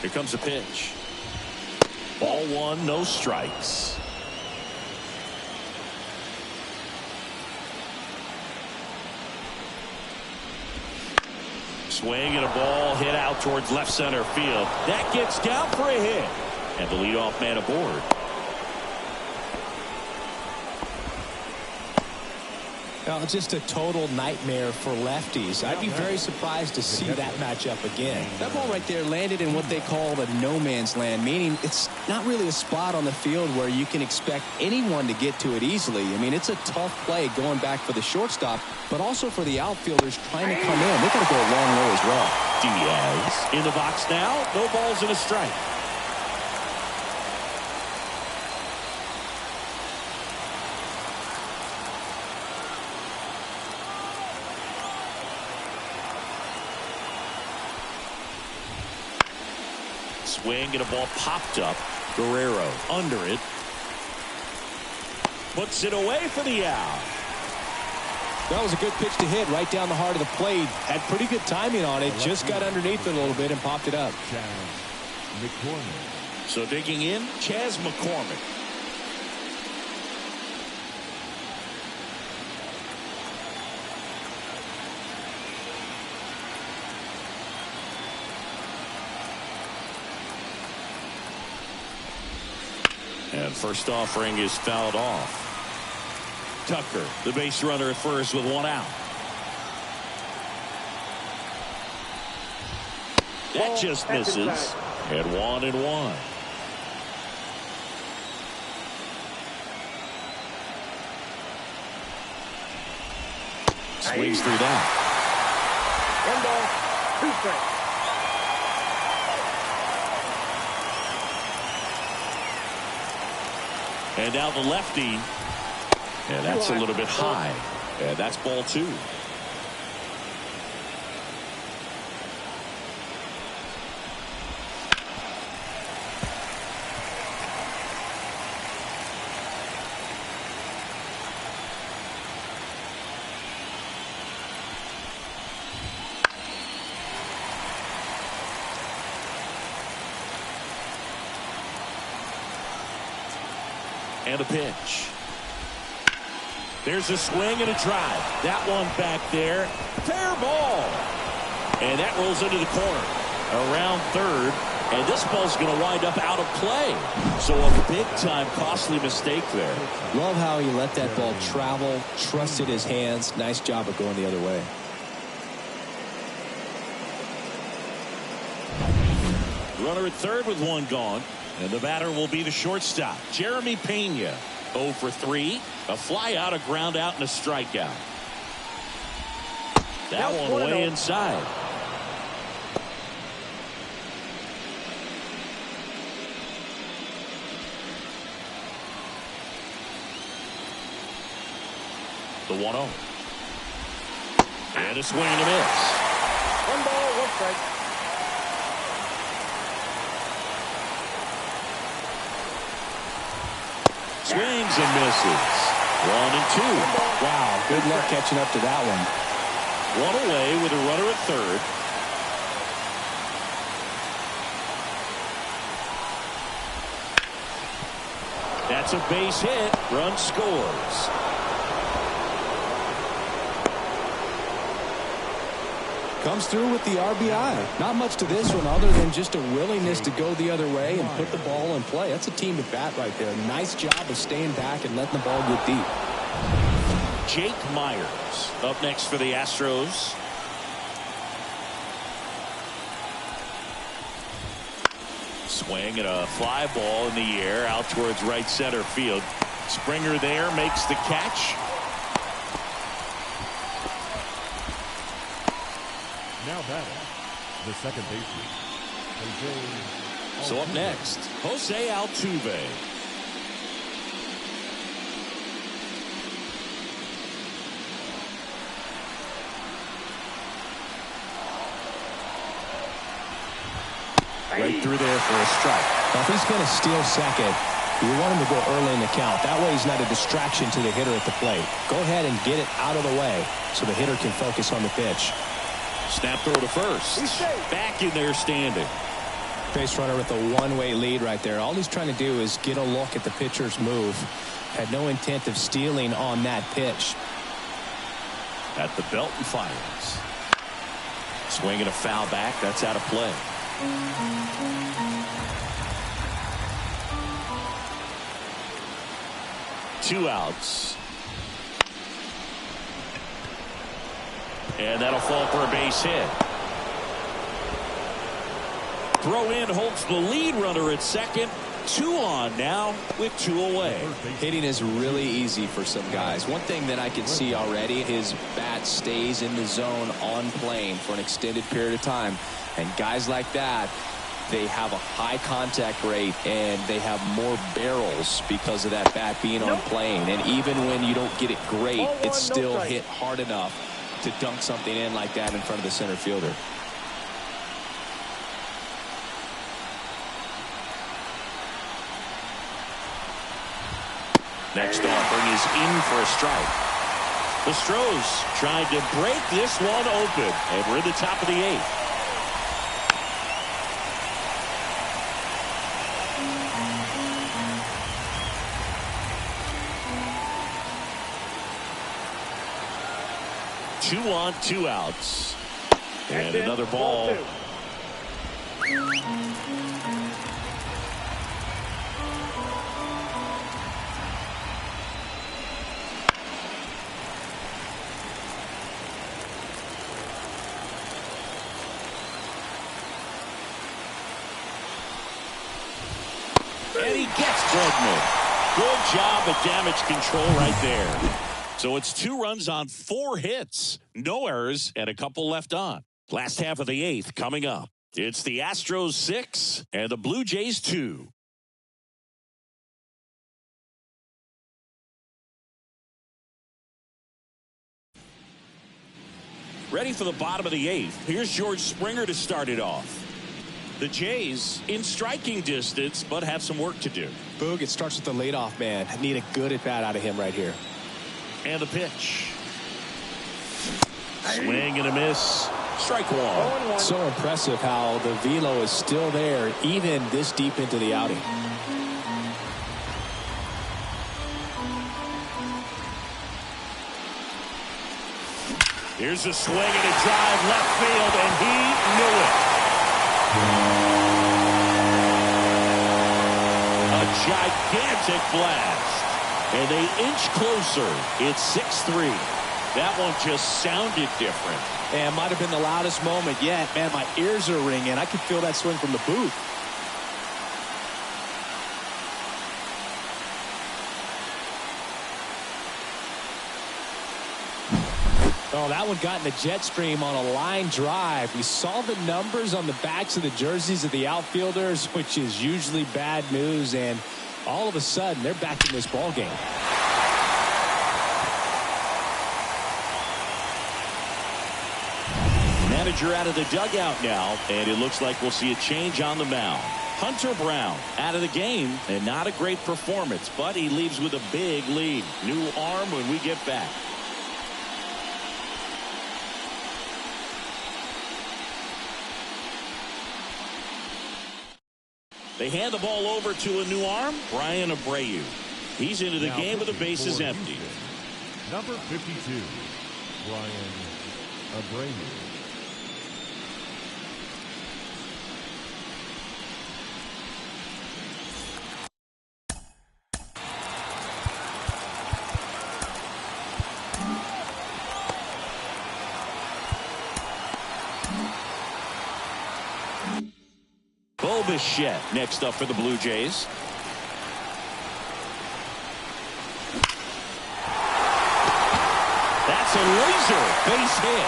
Here comes a pitch. Ball 1, no strikes. Swing and a ball hit out towards left center field. That gets down for a hit. And the leadoff man aboard. Well, just a total nightmare for lefties. I'd be very surprised to see that matchup again. That ball right there landed in what they call the no man's land, meaning it's not really a spot on the field where you can expect anyone to get to it easily. I mean, it's a tough play going back for the shortstop, but also for the outfielders trying to come in. They got to go a long way as well. Diaz in the box now. No balls and a strike. Swing and a ball popped up. Guerrero under it. Puts it away for the out. That was a good pitch to hit right down the heart of the plate. Had pretty good timing on it. Just got underneath it a little bit and popped it up. So digging in, Chas McCormick. And first offering is fouled off. Tucker, the base runner at first with one out. That just misses. And 1-1. Swings through that. 1 ball, 2 strikes. And now the lefty. And that's a little bit high. And that's ball 2. And a pitch. There's a swing and a drive. That one back there. Fair ball. And that rolls into the corner. Around third. And this ball's going to wind up out of play. So a big-time costly mistake there. Love how he let that ball travel, trusted his hands. Nice job of going the other way. Runner at third with one gone. And the batter will be the shortstop, Jeremy Pena. 0 for 3. A fly out, a ground out, and a strikeout. That one way inside. The 1-0. And a swing and a miss. 1 ball, 1 strike. Swings and misses. 1-2. Wow, good luck catching up to that one. One away with a runner at third. That's a base hit. Run scores. Comes through with the RBI. Not much to this one other than just a willingness to go the other way and put the ball in play. That's a team at bat right there. Nice job of staying back and letting the ball get deep. Jake Myers up next for the Astros. Swing and a fly ball in the air out towards right center field. Springer there makes the catch. Now batting, the second baseman, Jose. So up next, Jose Altuve. Right through there for a strike. Now, if he's going to steal second, you want him to go early in the count. That way he's not a distraction to the hitter at the plate. Go ahead and get it out of the way so the hitter can focus on the pitch. Snap throw to first. Back in there standing. Base runner with a one-way lead right there. All he's trying to do is get a look at the pitcher's move. Had no intent of stealing on that pitch. At the belt and fires. Swinging a foul back. That's out of play. Two outs. And that'll fall for a base hit. Throw in holds the lead runner at second. 2 on now with 2 away. Hitting is really easy for some guys. One thing that I can see already, his bat stays in the zone on plane for an extended period of time. And guys like that, they have a high contact rate and they have more barrels because of that bat being on plane. And even when you don't get it great, it's still hit hard enough to dunk something in like that in front of the center fielder. Next offering is in for a strike. The Astros trying to break this one open, and we're in the top of the 8th. Two on, 2 outs. And another ball. And he gets Bregman. Good job at damage control right there. So it's 2 runs on 4 hits. No errors and a couple left on. Last half of the 8th coming up. It's the Astros 6 and the Blue Jays 2. Ready for the bottom of the 8th. Here's George Springer to start it off. The Jays in striking distance, but have some work to do. Boog, it starts with the leadoff man. I need a good at-bat out of him right here. And the pitch. Swing and a miss. Strike one. So impressive how the velo is still there even this deep into the outing. Here's a swing and a drive left field, and he knew it. A gigantic blast. And they inch closer. It's 6-3. That one just sounded different. And might have been the loudest moment yet. Man, my ears are ringing. I could feel that swing from the booth. Oh, that one got in the jet stream on a line drive. We saw the numbers on the backs of the jerseys of the outfielders, which is usually bad news. And all of a sudden, they're back in this ball game. Manager out of the dugout now, and it looks like we'll see a change on the mound. Hunter Brown out of the game, and not a great performance, but he leaves with a big lead. New arm when we get back. They hand the ball over to a new arm, Brian Abreu. He's into the game with the bases empty. Number 52, Brian Abreu. Bo Bichette next up for the Blue Jays. That's a laser base hit.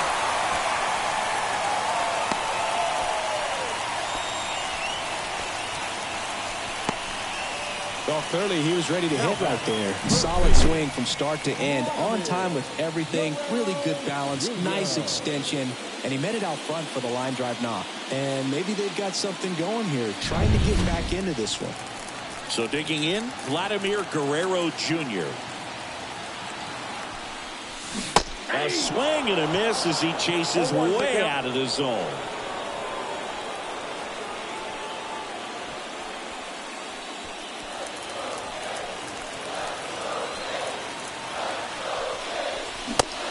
Well, clearly he was ready to hit right there. Solid swing from start to end. On time with everything. Really good balance. Nice extension. And he met it out front for the line drive knock. And maybe they've got something going here. Trying to get back into this one. So digging in, Vladimir Guerrero Jr. A swing and a miss as he chases way out of the zone.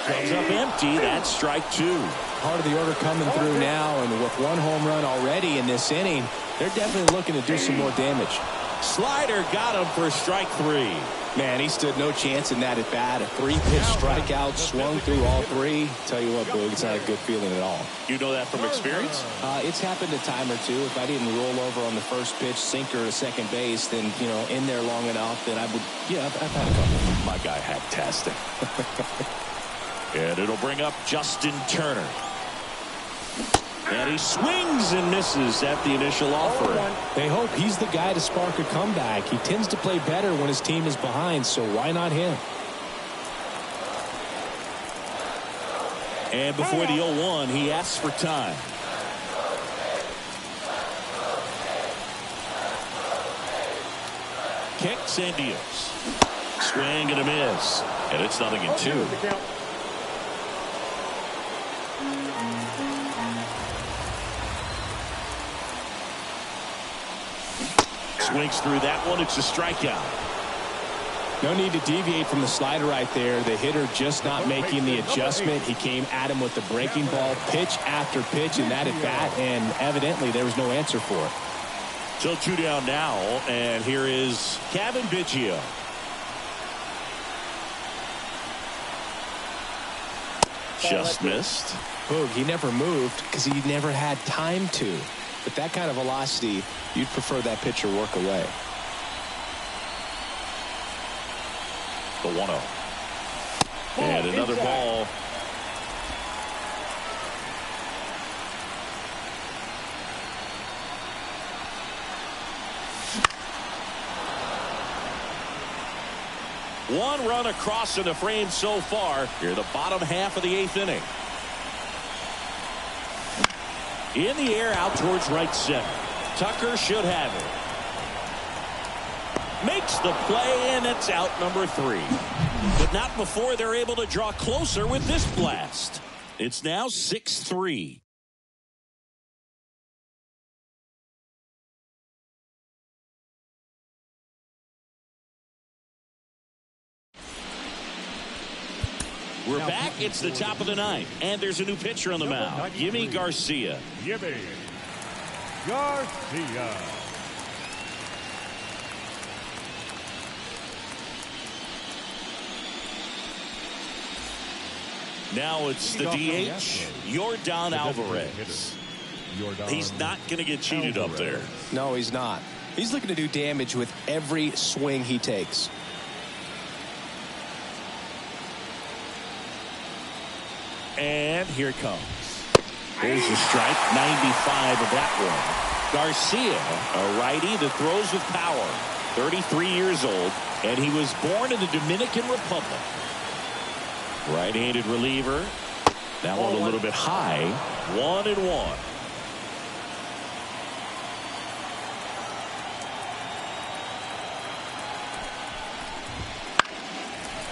Comes up empty. That's strike two. Part of the order coming through now, and with one home run already in this inning, they're definitely looking to do some more damage. Slider got him for strike three. Man, he stood no chance in that at bat. A three-pitch strikeout, swung through all three. Tell you what, Boog, it's not a good feeling at all. You know that from experience? It's happened a time or two. If I didn't roll over on the first pitch, sinker to second base, then, you know, in there long enough, then I would, yeah, I've had a couple. My guy had testing. And it'll bring up Justin Turner. And he swings and misses at the initial offer. They hope he's the guy to spark a comeback. He tends to play better when his team is behind, so why not him? And before the 0-1, he asks for time. Kicks and deals. Swing and a miss. And it's 0-2. Swings through that one. It's a strikeout. No need to deviate from the slider right there. The hitter just not making the adjustment. He came at him with the breaking ball, pitch after pitch in that at bat, and evidently there was no answer for it. So 2 down now, and here is Kevin Biggio. Just missed. Boog, he never moved because he never had time to. But that kind of velocity, you'd prefer that pitcher work away. The 1-0. And another ball. One run across in the frame so far. Here, the bottom half of the 8th inning. In the air out towards right center. Tucker should have it. Makes the play, and it's out number 3. But not before they're able to draw closer with this blast. It's now 6-3. We're back. It's the top of the 9th, and there's a new pitcher on the mound. Yimi Garcia. Yimi Garcia. Now it's the DH, Yordan Alvarez. He's not going to get cheated up there. No, he's not. He's looking to do damage with every swing he takes. And here it comes. Here's the strike, 95 of that one. Garcia, a righty that throws with power, 33 years old, and he was born in the Dominican Republic. Right-handed reliever. That one a little bit high. 1-1.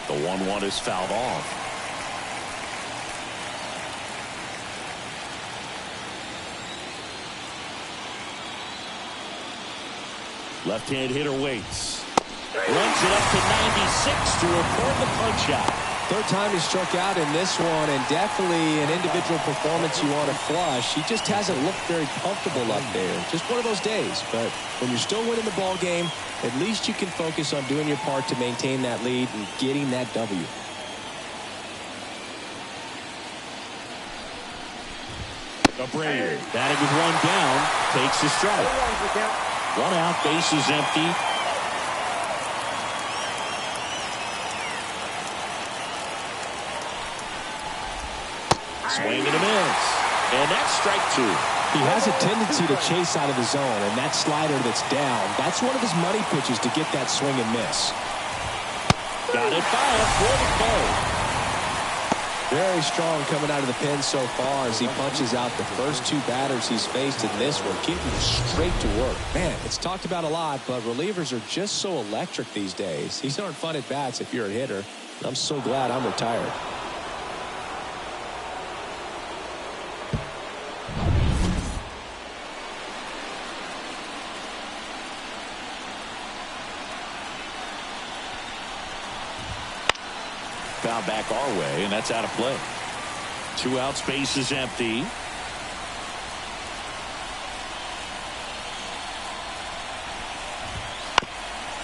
The 1-1 is fouled off. Left-hand hitter waits. Runs it up to 96 to record the punch out. Third time he struck out in this one, and definitely an individual performance you want to flush. He just hasn't looked very comfortable up there. Just one of those days. But when you're still winning the ball game, at least you can focus on doing your part to maintain that lead and getting that W. Abreu batting with one down, takes the strike. One out, base is empty. Swing and a miss. And that's strike two. He has a tendency to chase out of the zone, and that slider that's down, that's one of his money pitches to get that swing and miss. Got it fouled for the play. Very strong coming out of the pen so far as he punches out the first two batters he's faced in this one, getting straight to work. Man, it's talked about a lot, but relievers are just so electric these days. These aren't fun at bats if you're a hitter. I'm so glad I'm retired. Foul back our way, and that's out of play. 2 outs, base is empty.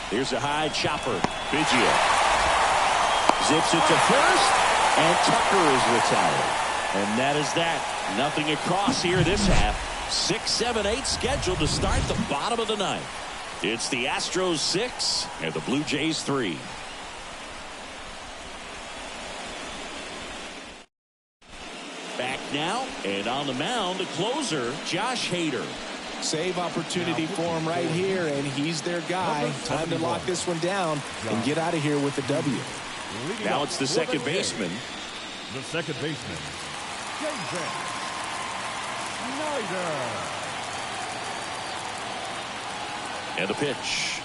Here's a high chopper. Biggio zips it to first, and Tucker is retired. And that is that. Nothing across here this half. 6, 7, 8 scheduled to start the bottom of the ninth. It's the Astros 6 and the Blue Jays 3. Back now, and on the mound, the closer, Josh Hader. Save opportunity for him right here, and he's their guy. Time to lock this one down and get out of here with the W. Now it's the second baseman. The second baseman, Jason Snyder. And the pitch.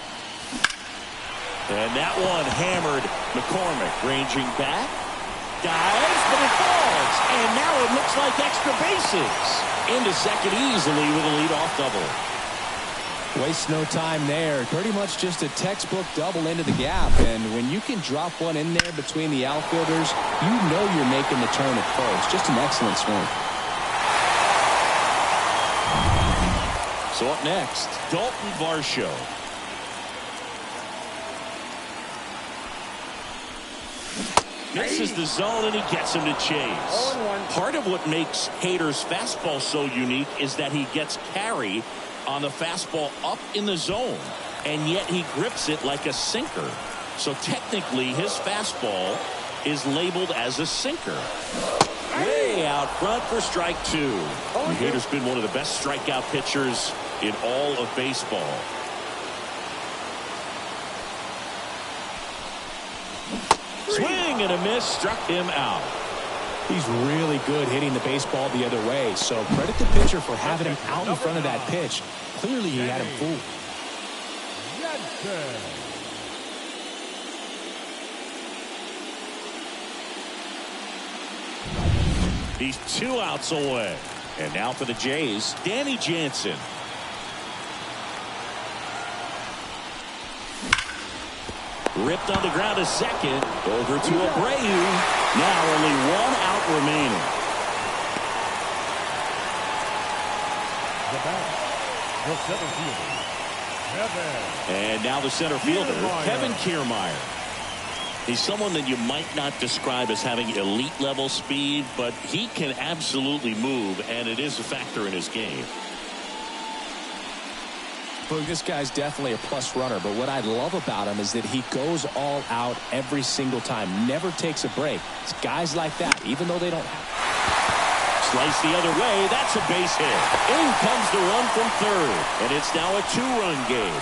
And that one hammered. McCormick ranging back. Dives, but it falls. And now it looks like extra bases. Into second easily with a leadoff double. Wastes no time there. Pretty much just a textbook double into the gap. And when you can drop one in there between the outfielders, you know you're making the turn at first. Just an excellent swing. So up next, Dalton Varsho. Misses the zone, and he gets him to chase. Part of what makes Hader's fastball so unique is that he gets carry on the fastball up in the zone, and yet he grips it like a sinker. So technically, his fastball is labeled as a sinker. Way out front for strike two. Hader's been one of the best strikeout pitchers in all of baseball. Swing and a miss, struck him out. He's really good hitting the baseball the other way, so credit the pitcher for having him out in front of that pitch. Clearly he had him fooled. He's 2 outs away. And now for the Jays, Danny Jansen. Ripped on the ground to second. Over to Abreu. Now only 1 out remaining. The center fielder, Kevin. And now the center fielder, Kevin Kiermaier. He's someone that you might not describe as having elite level speed, but he can absolutely move, and it is a factor in his game. Well, this guy's definitely a plus runner, but what I love about him is that he goes all out every single time, never takes a break. It's guys like that, even though they don't have. Slice the other way, that's a base hit. In comes the run from third, and it's now a 2-run game.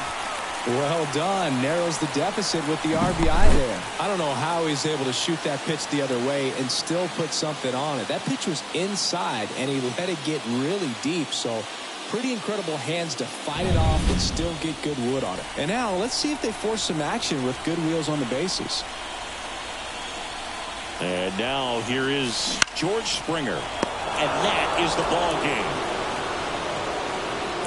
Well done. Narrows the deficit with the RBI there. I don't know how he's able to shoot that pitch the other way and still put something on it. That pitch was inside, and he let it get really deep, so pretty incredible hands to fight it off and still get good wood on it. And now let's see if they force some action with good wheels on the bases. And now here is George Springer, and that is the ball game.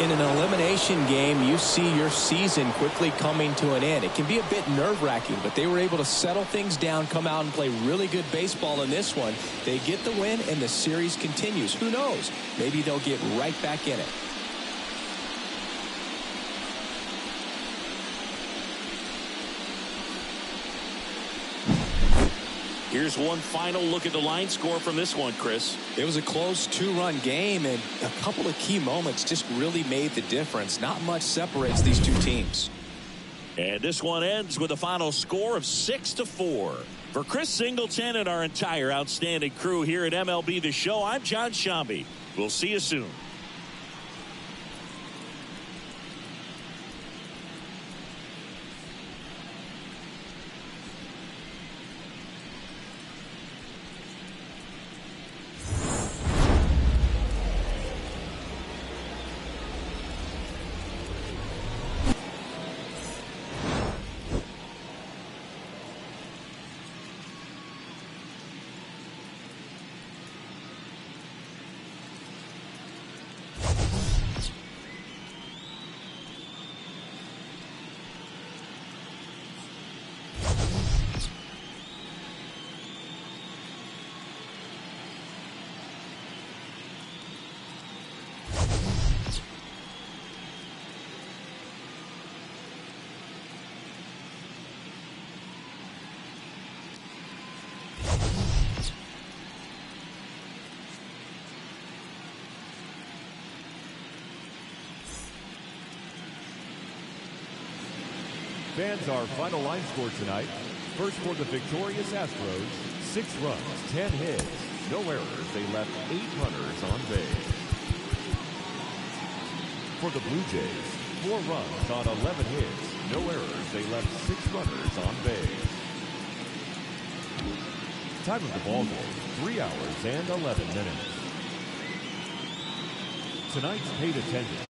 In an elimination game, you see your season quickly coming to an end. It can be a bit nerve-wracking, but they were able to settle things down, come out and play really good baseball in this one. They get the win, and the series continues. Who knows? Maybe they'll get right back in it. Here's one final look at the line score from this one, Chris. It was a close 2-run game, and a couple of key moments just really made the difference. Not much separates these two teams. And this one ends with a final score of 6-4. For Chris Singleton and our entire outstanding crew here at MLB The Show, I'm John Shambi. We'll see you soon. Fans, our final line score tonight. First for the victorious Astros, 6 runs, 10 hits, no errors. They left 8 runners on base. For the Blue Jays, 4 runs on 11 hits, no errors. They left 6 runners on base. Time of the ball game, 3 hours and 11 minutes. Tonight's paid attendance.